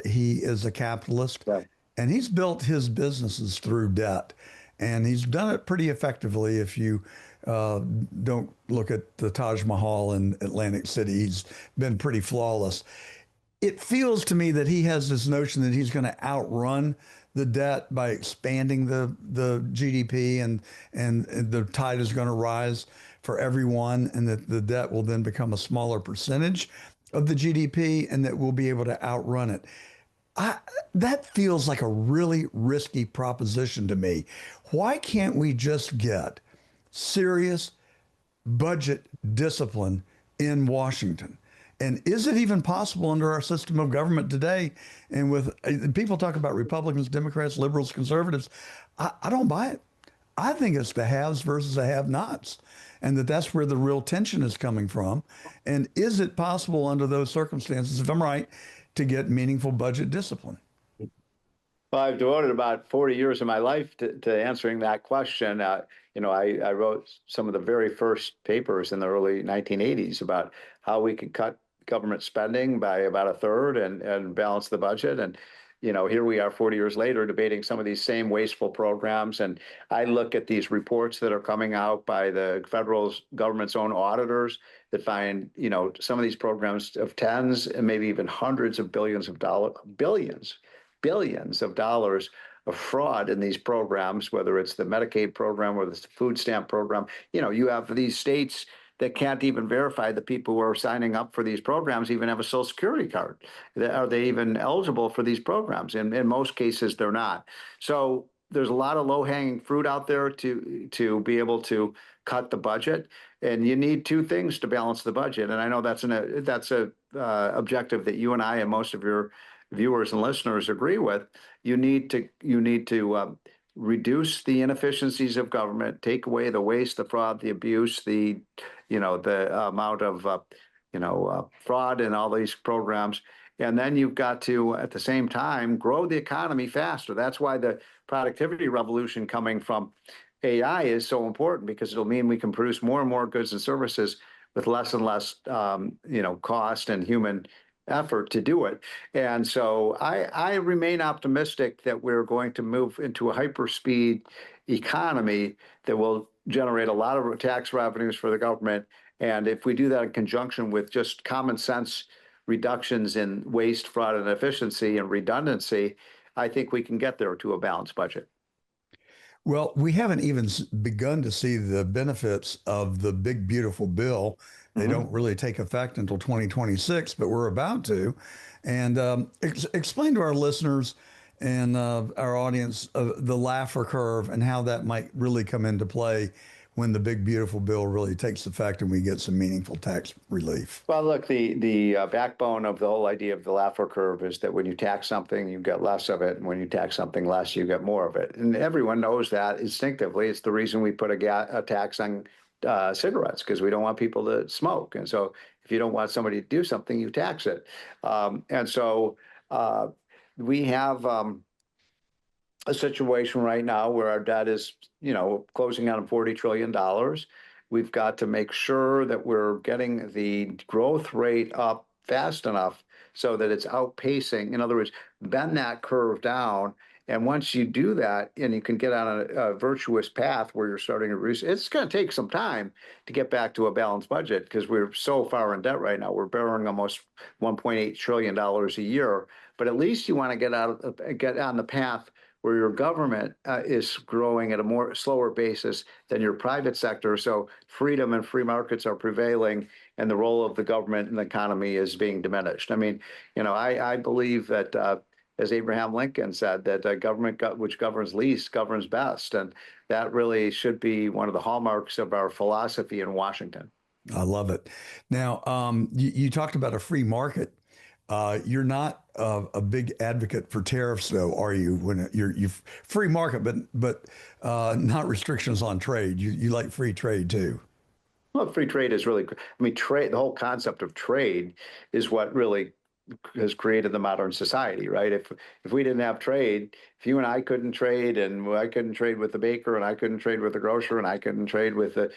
He is a capitalist, right, and he's built his businesses through debt. And he's done it pretty effectively. If you don't look at the Taj Mahal in Atlantic City, he's been pretty flawless. It feels to me that he has this notion that he's going to outrun the debt by expanding the GDP and the tide is going to rise for everyone, and that the debt will then become a smaller percentage of the GDP and that we'll be able to outrun it. That feels like a really risky proposition to me. Why can't we just get serious budget discipline in Washington? And is it even possible under our system of government today? And with people talk about Republicans, Democrats, liberals, conservatives, I don't buy it. I think it's the haves versus the have-nots, and that's where the real tension is coming from. And is it possible under those circumstances, if I'm right, to get meaningful budget discipline? Well, I've devoted about 40 years of my life to answering that question. I wrote some of the very first papers in the early 1980s about how we could cut government spending by about a third and balance the budget. And, here we are 40 years later debating some of these same wasteful programs. And I look at these reports that are coming out by the federal government's own auditors that find, some of these programs of tens and maybe even hundreds of billions of dollars of fraud in these programs, whether it's the Medicaid program or the food stamp program. You have these states that can't even verify the people who are signing up for these programs even have a Social Security card. Are they even eligible for these programs? And in most cases, they're not. So there's a lot of low-hanging fruit out there to be able to cut the budget. And you need two things to balance the budget. And I know that's a objective that you and I and most of your viewers and listeners agree with. You need to reduce the inefficiencies of government, take away the waste, the fraud, the abuse, the amount of fraud in all these programs. And then you've got to, at the same time, grow the economy faster. That's why the productivity revolution coming from AI is so important, because it'll mean we can produce more and more goods and services with less and less, cost and human effort to do it. And so I remain optimistic that we're going to move into a hyperspeed economy that will generate a lot of tax revenues for the government. And if we do that in conjunction with just common sense reductions in waste, fraud, and efficiency and redundancy, I think we can get there to a balanced budget. Well, we haven't even begun to see the benefits of the big, beautiful bill. They don't really take effect until 2026, but we're about to. And explain to our listeners and our audience the Laffer curve and how that might really come into play when the big, beautiful bill really takes effect and we get some meaningful tax relief. Well, look, the backbone of the whole idea of the Laffer curve is that when you tax something, you get less of it. And when you tax something less, you get more of it. And everyone knows that instinctively. It's the reason we put a tax on cigarettes, because we don't want people to smoke. And so if you don't want somebody to do something, you tax it. And so we have a situation right now where our debt is, closing on $40 trillion. We've got to make sure that we're getting the growth rate up fast enough so that it's outpacing. In other words, bend that curve down And once you do that, and you can get on a virtuous path where you're starting to reduce, it's going to take some time to get back to a balanced budget because we're so far in debt right now. We're borrowing almost $1.8 trillion a year. But at least you want to get on the path where your government is growing at a more slower basis than your private sector. So freedom and free markets are prevailing, and the role of the government in the economy is being diminished. I mean, I believe that, as Abraham Lincoln said, that government which governs least governs best. And that really should be one of the hallmarks of our philosophy in Washington. I love it. Now, you talked about a free market. You're not a big advocate for tariffs, though, are you? When you're free market, but not restrictions on trade. You like free trade too. Well, free trade is really, I mean, trade. The whole concept of trade is what really has created the modern society, right? If we didn't have trade, if you and I couldn't trade, and I couldn't trade with the baker, and I couldn't trade with the grocer, and I couldn't trade with the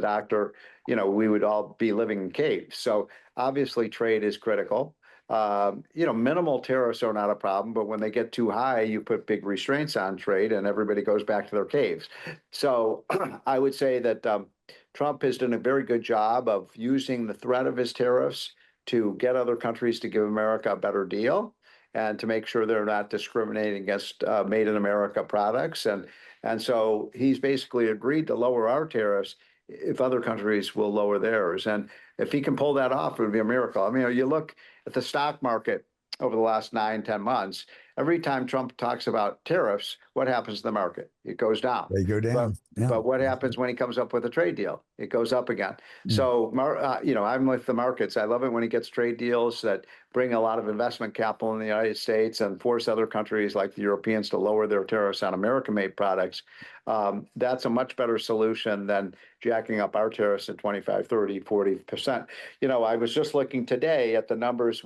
doctor, we would all be living in caves. So obviously, trade is critical. Minimal tariffs are not a problem, but when they get too high, you put big restraints on trade and everybody goes back to their caves. So I would say that Trump has done a very good job of using the threat of his tariffs to get other countries to give America a better deal and to make sure they're not discriminating against made in America products. And so he's basically agreed to lower our tariffs if other countries will lower theirs. And if he can pull that off, it would be a miracle. I mean, you look at the stock market over the last 9-10 months, every time Trump talks about tariffs, what happens to the market? It goes down. They go down. But what happens when he comes up with a trade deal? It goes up again. So, I'm with the markets. I love it when he gets trade deals that bring a lot of investment capital in the United States and force other countries like the Europeans to lower their tariffs on American-made products. That's a much better solution than jacking up our tariffs at 25, 30, 40%. I was just looking today at the numbers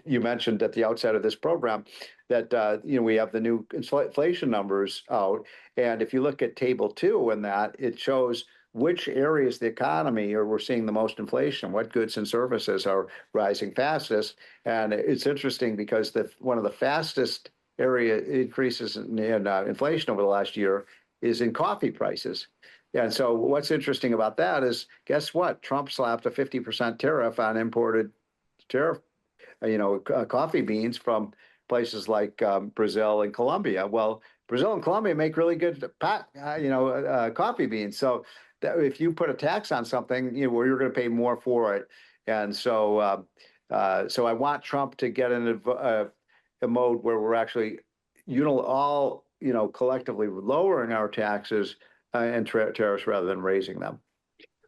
you mentioned at the outset of this program that, we have the new inflation numbers out. And if you look at table 2 in that, it shows which areas of the economy we're seeing the most inflation, what goods and services are rising fastest. And it's interesting because one of the fastest area increases in inflation over the last year is in coffee prices. And so what's interesting about that is, guess what? Trump slapped a 50% tariff on imported coffee beans from places like Brazil and Colombia. Well, Brazil and Colombia make really good coffee beans. So if you put a tax on something, where you're going to pay more for it. And so, so I want Trump to get in a mode where we're actually, collectively lowering our taxes and tariffs rather than raising them.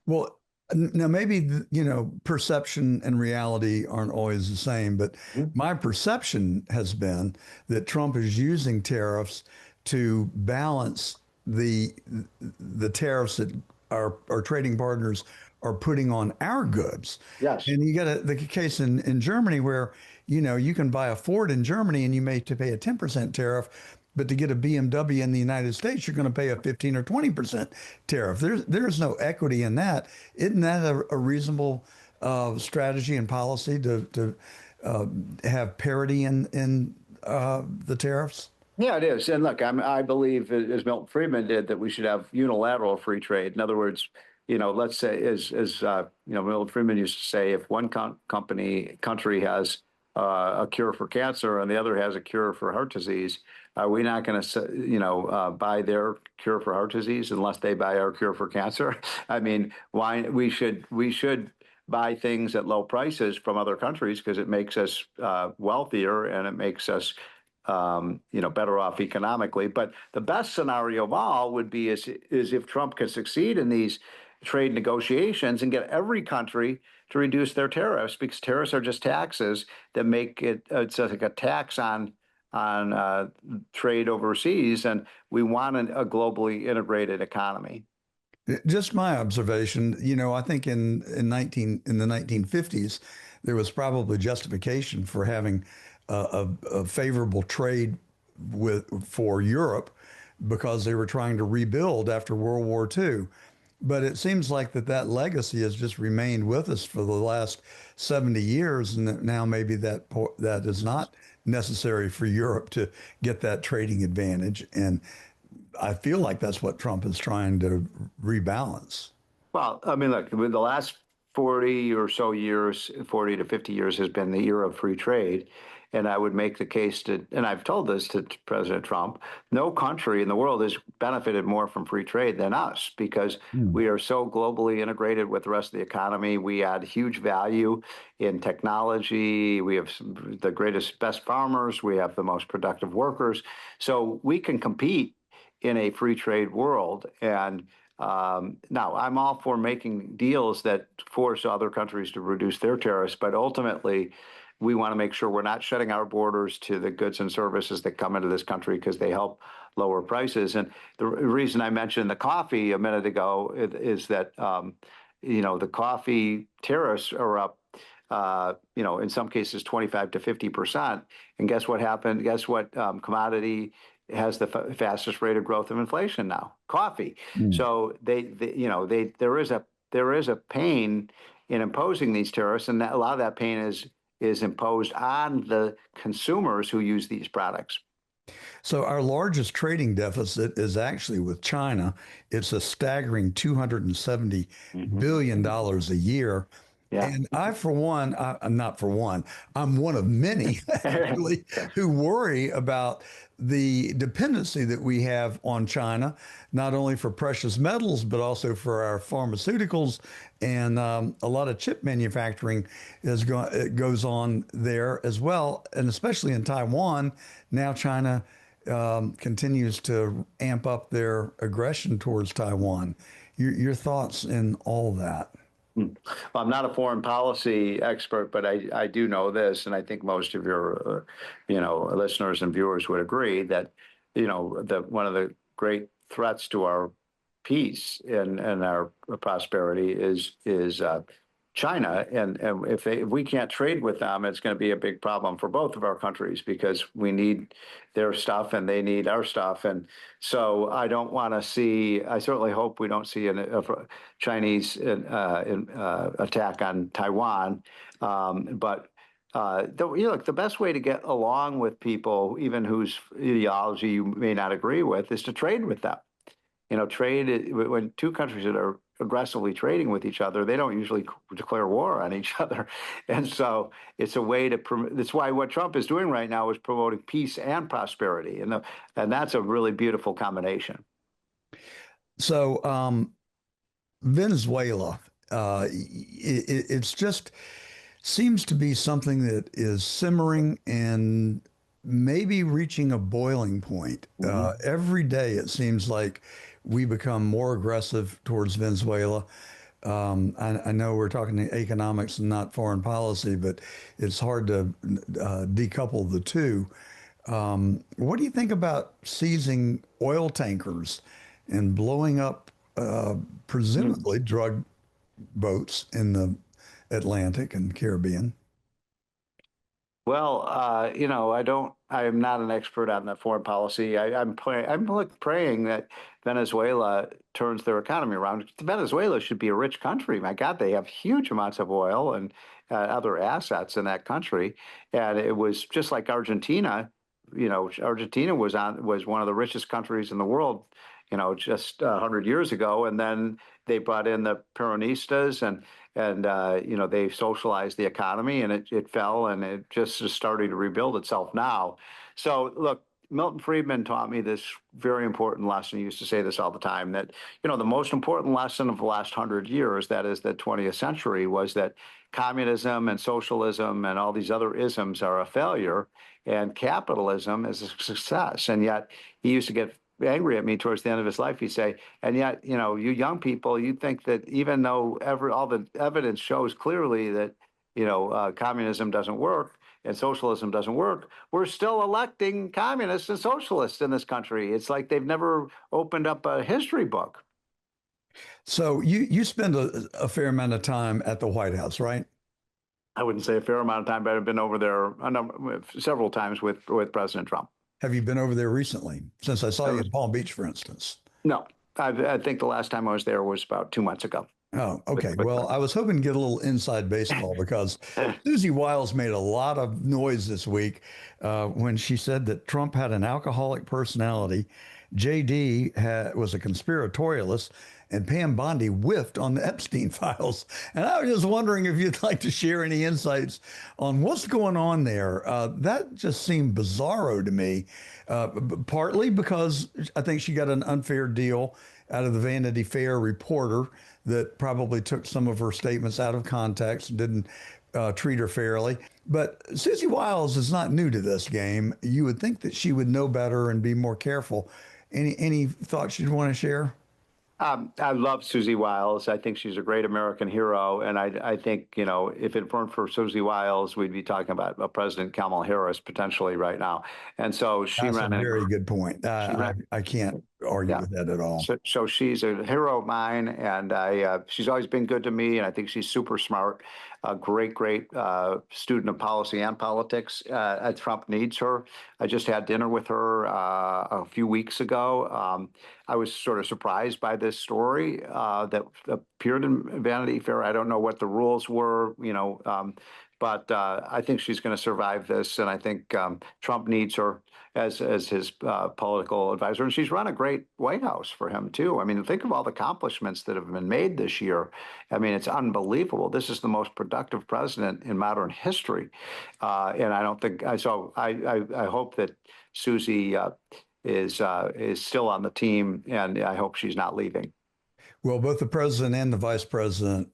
Well, now maybe, perception and reality aren't always the same, but my perception has been that Trump is using tariffs to balance the tariffs that our trading partners are putting on our goods. Yes. And you got the case in Germany where, you can buy a Ford in Germany and you may have to pay a 10% tariff, but to get a BMW in the United States, you're going to pay a 15 or 20% tariff. There's no equity in that. Isn't that a reasonable strategy and policy to have parity in the tariffs? Yeah, it is. And look, I believe, as Milton Friedman did, that we should have unilateral free trade. In other words, let's say, as Milton Friedman used to say, if one country has a cure for cancer and the other has a cure for heart disease, are we not going to, buy their cure for heart disease unless they buy our cure for cancer? I mean, why we should buy things at low prices from other countries because it makes us wealthier and it makes us better off economically. But the best scenario of all would be is if Trump could succeed in these trade negotiations and get every country to reduce their tariffs, because tariffs are just taxes that make it's like a tax on trade overseas, and we want a globally integrated economy. Just my observation, I think in the 1950s, there was probably justification for having a favorable trade for Europe because they were trying to rebuild after World War II. But it seems like that legacy has just remained with us for the last 70 years, and that now maybe that is not necessary for Europe to get that trading advantage. And I feel like that's what Trump is trying to rebalance. Well, I mean, look, the last 40 or so years, 40 to 50 years has been the era of free trade. And I would make the case and I've told this to President Trump, no country in the world has benefited more from free trade than us because we are so globally integrated with the rest of the economy. We add huge value in technology. We have the greatest, best farmers. We have the most productive workers. So we can compete in a free trade world. And now, I'm all for making deals that force other countries to reduce their tariffs, but ultimately, we want to make sure we're not shutting our borders to the goods and services that come into this country because they help lower prices. And the reason I mentioned the coffee a minute ago is that the coffee tariffs are up. In some cases 25 to 50%. And guess what happened? Guess what commodity has the fastest rate of growth of inflation now? Coffee. So there is a pain in imposing these tariffs, and a lot of that pain is imposed on the consumers who use these products. So our largest trading deficit is actually with China. It's a staggering $270 billion a year. Yeah. And I'm one of many actually who worry about the dependency that we have on China, not only for precious metals, but also for our pharmaceuticals. And a lot of chip manufacturing it goes on there as well. And especially in Taiwan, now China continues to amp up their aggression towards Taiwan. Your thoughts in all that? Well, I'm not a foreign policy expert, but I do know this, and I think most of your, listeners and viewers would agree that, one of the great threats to our peace and our prosperity is China, and if we can't trade with them, it's going to be a big problem for both of our countries because we need their stuff and they need our stuff, and so I don't want to see. I certainly hope we don't see a Chinese attack on Taiwan, but. The best way to get along with people, even whose ideology you may not agree with, is to trade with them. Trade when two countries that are aggressively trading with each other, they don't usually declare war on each other. And so it's a way to, that's why what Trump is doing right now is promoting peace and prosperity. And that's a really beautiful combination. So Venezuela, it's just seems to be something that is simmering and maybe reaching a boiling point. Every day it seems like we become more aggressive towards Venezuela. I know we're talking economics and not foreign policy, but it's hard to decouple the two. What do you think about seizing oil tankers and blowing up presumably drug boats in the Atlantic and Caribbean? Well, I am not an expert on the foreign policy. I'm praying that Venezuela turns their economy around. Venezuela should be a rich country. My God, they have huge amounts of oil and other assets in that country. And it was just like Argentina. Argentina was one of the richest countries in the world, just 100 years ago. And then they brought in the Peronistas and they socialized the economy and it fell and it just is starting to rebuild itself now. So look, Milton Friedman taught me this very important lesson. He used to say this all the time, that, the most important lesson of the last 100 years, that is the 20th century, was that communism and socialism and all these other isms are a failure and capitalism is a success. And yet he used to get angry at me towards the end of his life. He'd say, and yet, you young people, you think that even though all the evidence shows clearly that, communism doesn't work and socialism doesn't work, we're still electing communists and socialists in this country. It's like they've never opened up a history book. So you spend a fair amount of time at the White House, right? I wouldn't say a fair amount of time, but I've been over there several times with President Trump. Have you been over there recently, since I saw you in Palm Beach, for instance? No, I think the last time I was there was about 2 months ago. Oh, okay. Well, I was hoping to get a little inside baseball because Susie Wiles made a lot of noise this week when she said that Trump had an alcoholic personality, JD was a conspiratorialist, and Pam Bondi whiffed on the Epstein files. And I was just wondering if you'd like to share any insights on what's going on there. That just seemed bizarro to me, partly because I think she got an unfair deal out of the Vanity Fair reporter that probably took some of her statements out of context and didn't treat her fairly. But Susie Wiles is not new to this game. You would think that she would know better and be more careful. Any thoughts you'd want to share? I love Susie Wiles. I think she's a great American hero. And I think, if it weren't for Susie Wiles, we'd be talking about President Kamala Harris potentially right now. And so she That's ran a very good point. I can't argue with that at all. So she's a hero of mine, and she's always been good to me, and I think she's super smart, a great student of policy and politics. Trump needs her. I just had dinner with her a few weeks ago. I was sort of surprised by this story that appeared in Vanity Fair. I don't know what the rules were, but I think she's going to survive this, and I think Trump needs her as his political advisor. And she's run a great White House for him, too. I mean, think of all the accomplishments that have been made this year. I mean, it's unbelievable. This is the most productive president in modern history. And I don't think so. I hope that Susie is still on the team, and I hope she's not leaving. Well, both the president and the vice president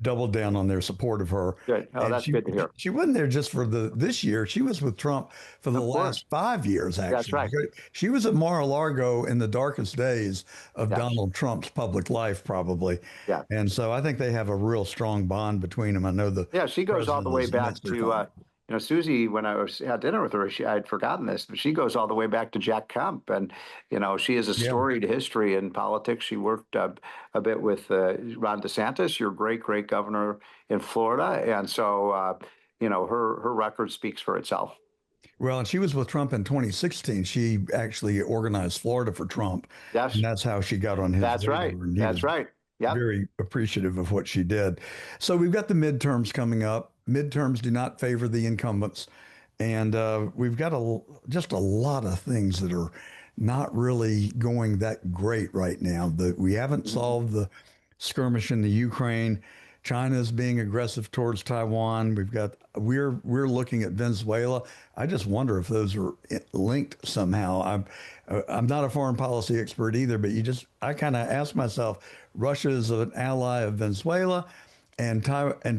doubled down on their support of her. Good. Oh, that's good to hear. She wasn't there just for this year. She was with Trump for the last 5 years, actually. That's right. She was at Mar-a-Lago in the darkest days of Donald Trump's public life, probably. Yeah. And so I think they have a real strong bond between them. I know she goes all the way back to Susie, when I had dinner with her, I had forgotten this, but she goes all the way back to Jack Kemp. And, she has a storied history in politics. She worked a bit with Ron DeSantis, your great governor in Florida. And so, her record speaks for itself. Well, and she was with Trump in 2016. She actually organized Florida for Trump. Yes. And that's how she got on his That's right. That's right. Yeah. Very appreciative of what she did. So we've got the midterms coming up. Midterms do not favor the incumbents. And we've got just a lot of things that are not really going that great right now. We haven't solved the skirmish in the Ukraine. China is being aggressive towards Taiwan. We're looking at Venezuela. I just wonder if those are linked somehow. I'm not a foreign policy expert either, but I kind of ask myself, Russia is an ally of Venezuela, and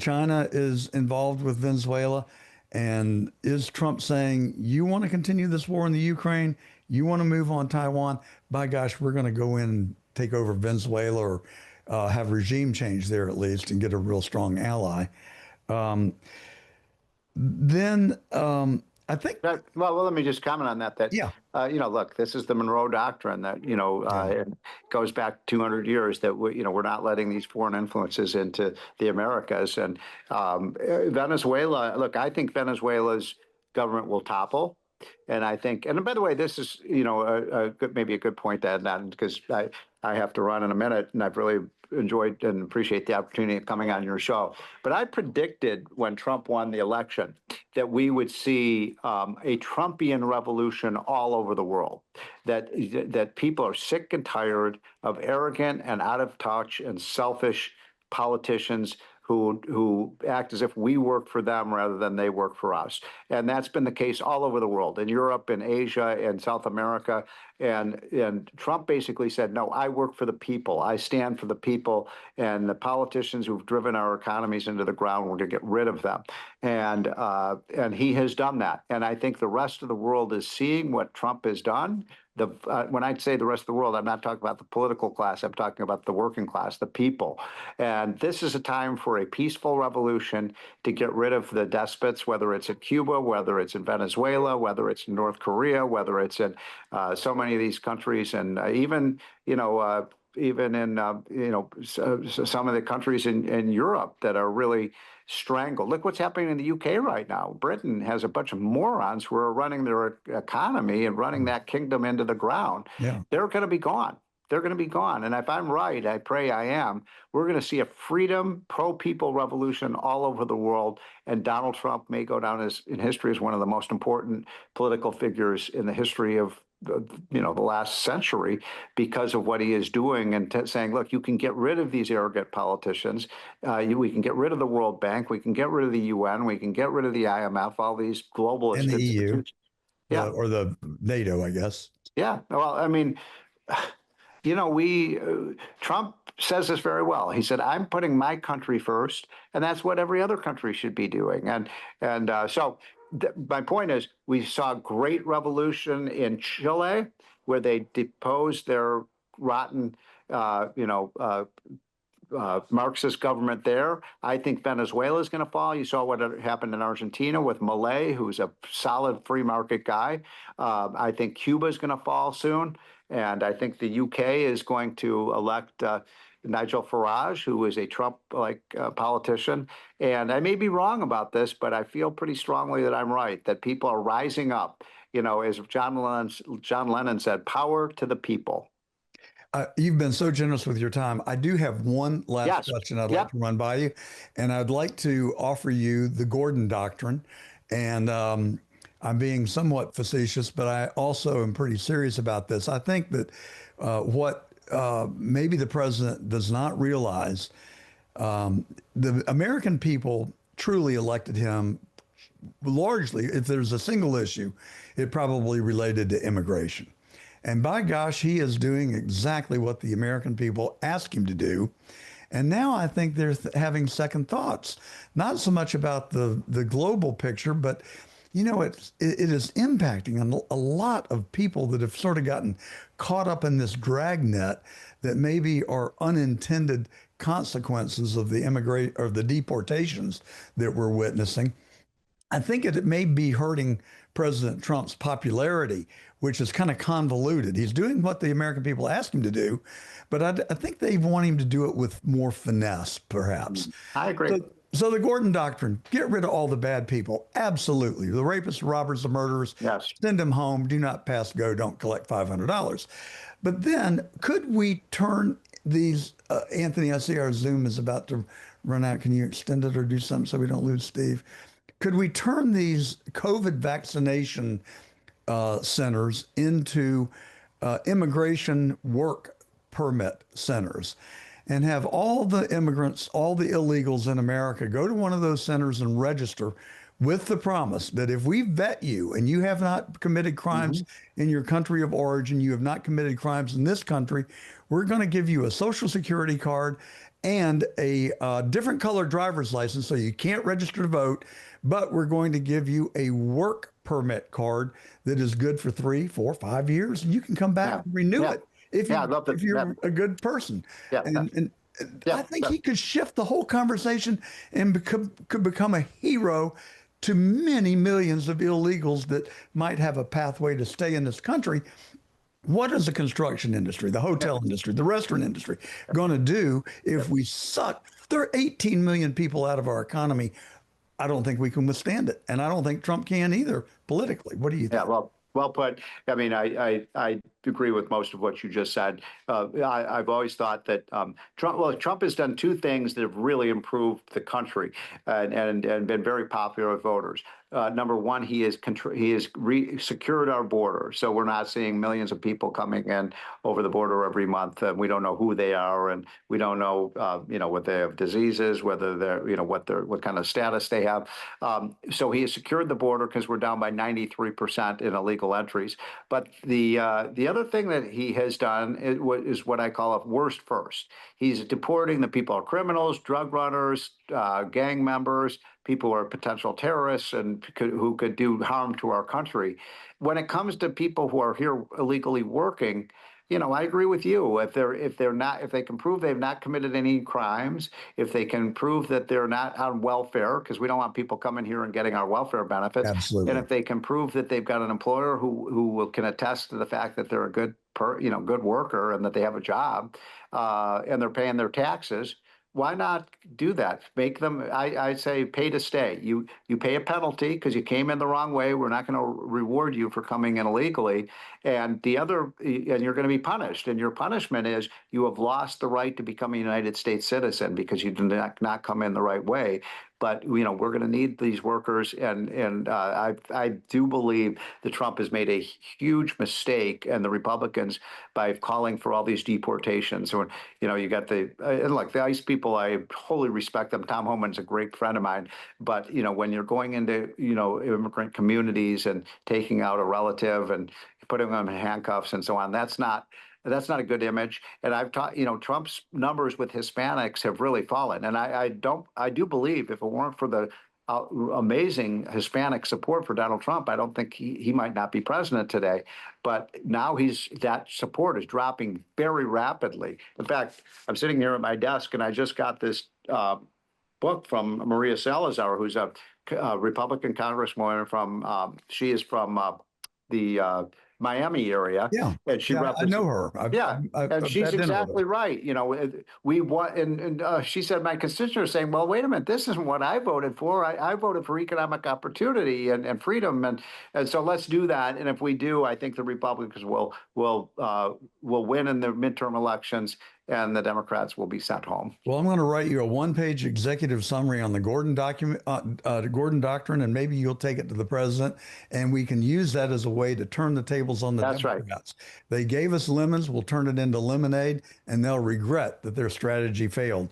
China is involved with Venezuela. And is Trump saying, you want to continue this war in the Ukraine? You want to move on Taiwan? By gosh, we're going to go in and take over Venezuela, or have regime change there at least, and get a real strong ally. I think. Well, let me just comment on that. Look, this is the Monroe Doctrine that, it goes back 200 years that, we're not letting these foreign influences into the Americas. And Venezuela, look, I think Venezuela's government will topple. And I think, and by the way, this is, maybe a good point to add that, because I have to run in a minute, and I've really enjoyed and appreciate the opportunity of coming on your show. But I predicted when Trump won the election that we would see a Trumpian revolution all over the world, that people are sick and tired of arrogant and out of touch and selfish politicians who act as if we work for them rather than they work for us. And that's been the case all over the world, in Europe, in Asia, in South America. And Trump basically said, no, I work for the people. I stand for the people. And the politicians who've driven our economies into the ground, we're going to get rid of them. And he has done that. And I think the rest of the world is seeing what Trump has done. When I say the rest of the world, I'm not talking about the political class. I'm talking about the working class, the people. And this is a time for a peaceful revolution to get rid of the despots, whether it's in Cuba, whether it's in Venezuela, whether it's in North Korea, whether it's in so many of these countries, and even in some of the countries in Europe that are really strangled. Look what's happening in the UK right now. Britain has a bunch of morons who are running their economy and running that kingdom into the ground. Yeah. They're going to be gone. they're going to be gone. And if I'm right, I pray I am, we're going to see a freedom, pro-people revolution all over the world. And Donald Trump may go down in history as one of the most important political figures in the history of the last century because of what he is doing and saying, look, you can get rid of these arrogant politicians. We can get rid of the World Bank. We can get rid of the UN. We can get rid of the IMF, all these globalist and the institutions. EU, or the NATO, I guess. Yeah. Well, I mean, Trump says this very well. He said, I'm putting my country first, and that's what every other country should be doing. So my point is, we saw a great revolution in Chile where they deposed their rotten, Marxist government there. I think Venezuela is going to fall. You saw what happened in Argentina with Milei, who's a solid free market guy. I think Cuba is going to fall soon. And I think the UK is going to elect Nigel Farage, who is a Trump-like politician. And I may be wrong about this, but I feel pretty strongly that I'm right, that people are rising up. As John Lennon said, power to the people. You've been so generous with your time. I do have one last question I'd like to run by you. And I'd like to offer you the Gordon Doctrine. And I'm being somewhat facetious, but I also am pretty serious about this. I think that what maybe the president does not realize, the American people truly elected him largely, if there's a single issue, it probably related to immigration. And by gosh, he is doing exactly what the American people asked him to do. And now I think they're having second thoughts, not so much about the global picture, but it is impacting a lot of people that have sort of gotten caught up in this dragnet that maybe are unintended consequences of the deportations that we're witnessing. I think it may be hurting President Trump's popularity, which is kind of convoluted. He's doing what the American people asked him to do, but I think they want him to do it with more finesse, perhaps. I agree. So the Gordon Doctrine, get rid of all the bad people. Absolutely. The rapists, the robbers, the murderers, send them home. Do not pass go. Don't collect $500. But then could we turn these, Anthony, I see our Zoom is about to run out. Can you extend it or do something so we don't lose Steve? Could we turn these COVID vaccination centers into immigration work permit centers and have all the immigrants, all the illegals in America go to one of those centers and register with the promise that if we vet you and you have not committed crimes in your country of origin, you have not committed crimes in this country, we're going to give you a Social Security card and a different colored driver's license so you can't register to vote, but we're going to give you a work permit card that is good for 3, 4, 5 years, and you can come back and renew it if you're a good person. And I think he could shift the whole conversation and could become a hero to many millions of illegals that might have a pathway to stay in this country. What is the construction industry, the hotel industry, the restaurant industry going to do if we suck 18 million people out of our economy? I don't think we can withstand it. And I don't think Trump can either politically. What do you think? Yeah, well put. I mean, I agree with most of what you just said. I've always thought that Trump has done two things that have really improved the country and been very popular with voters. Number one, he has secured our border, so we're not seeing millions of people coming in over the border every month. We don't know who they are, and we don't know, what they have diseases, whether they're, what kind of status they have. So he has secured the border because we're down by 93% in illegal entries. But the other thing that he has done is what I call a worst first. He's deporting the people who are criminals, drug runners, gang members, people who are potential terrorists and who could do harm to our country. When it comes to people who are here illegally working, I agree with you. If they can prove they've not committed any crimes, if they can prove that they're not on welfare, because we don't want people coming here and getting our welfare benefits. Absolutely. And if they can prove that they've got an employer who can attest to the fact that they're a good worker and that they have a job, and they're paying their taxes, why not do that? Make them, I say, pay to stay. You pay a penalty because you came in the wrong way. We're not going to reward you for coming in illegally. And you're going to be punished. And your punishment is you have lost the right to become a United States citizen because you did not come in the right way. But we're going to need these workers, and I do believe that Trump has made a huge mistake, and the Republicans, by calling for all these deportations. So you got the ICE people. I wholly respect them. Tom Homan's a great friend of mine, but when you're going into immigrant communities and taking out a relative and putting them in handcuffs and so on, that's not a good image. And I've taught, Trump's numbers with Hispanics have really fallen. And I do believe if it weren't for the amazing Hispanic support for Donald Trump, I don't think he might not be president today. But now that support is dropping very rapidly. In fact, I'm sitting here at my desk and I just got this book from Maria Salazar, who's a Republican congresswoman she is from the Miami area. Yeah, and I know her. And she's exactly right. We want, and she said, my constituents are saying, well, wait a minute, this isn't what I voted for. I voted for economic opportunity and freedom, and so let's do that. And if we do, I think the Republicans will win in the midterm elections, and the Democrats will be sent home. Well, I'm going to write you a one-page executive summary on the Gordon Doctrine, and maybe you'll take it to the president, and we can use that as a way to turn the tables on the Democrats. Right. They gave us lemons, we'll turn it into lemonade, and they'll regret that their strategy failed.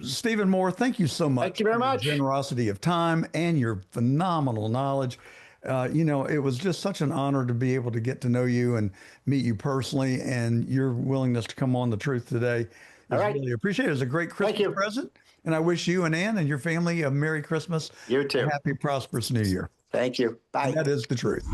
Stephen Moore, thank you so much. Thank you very much. For your generosity of time and your phenomenal knowledge. It was just such an honor to be able to get to know you and meet you personally, and your willingness to come on The Truth today is really appreciated. It was a great Christmas present, and I wish you and Ann and your family a Merry Christmas. You too. A happy, prosperous New Year. Thank you. Bye. And that is The Truth.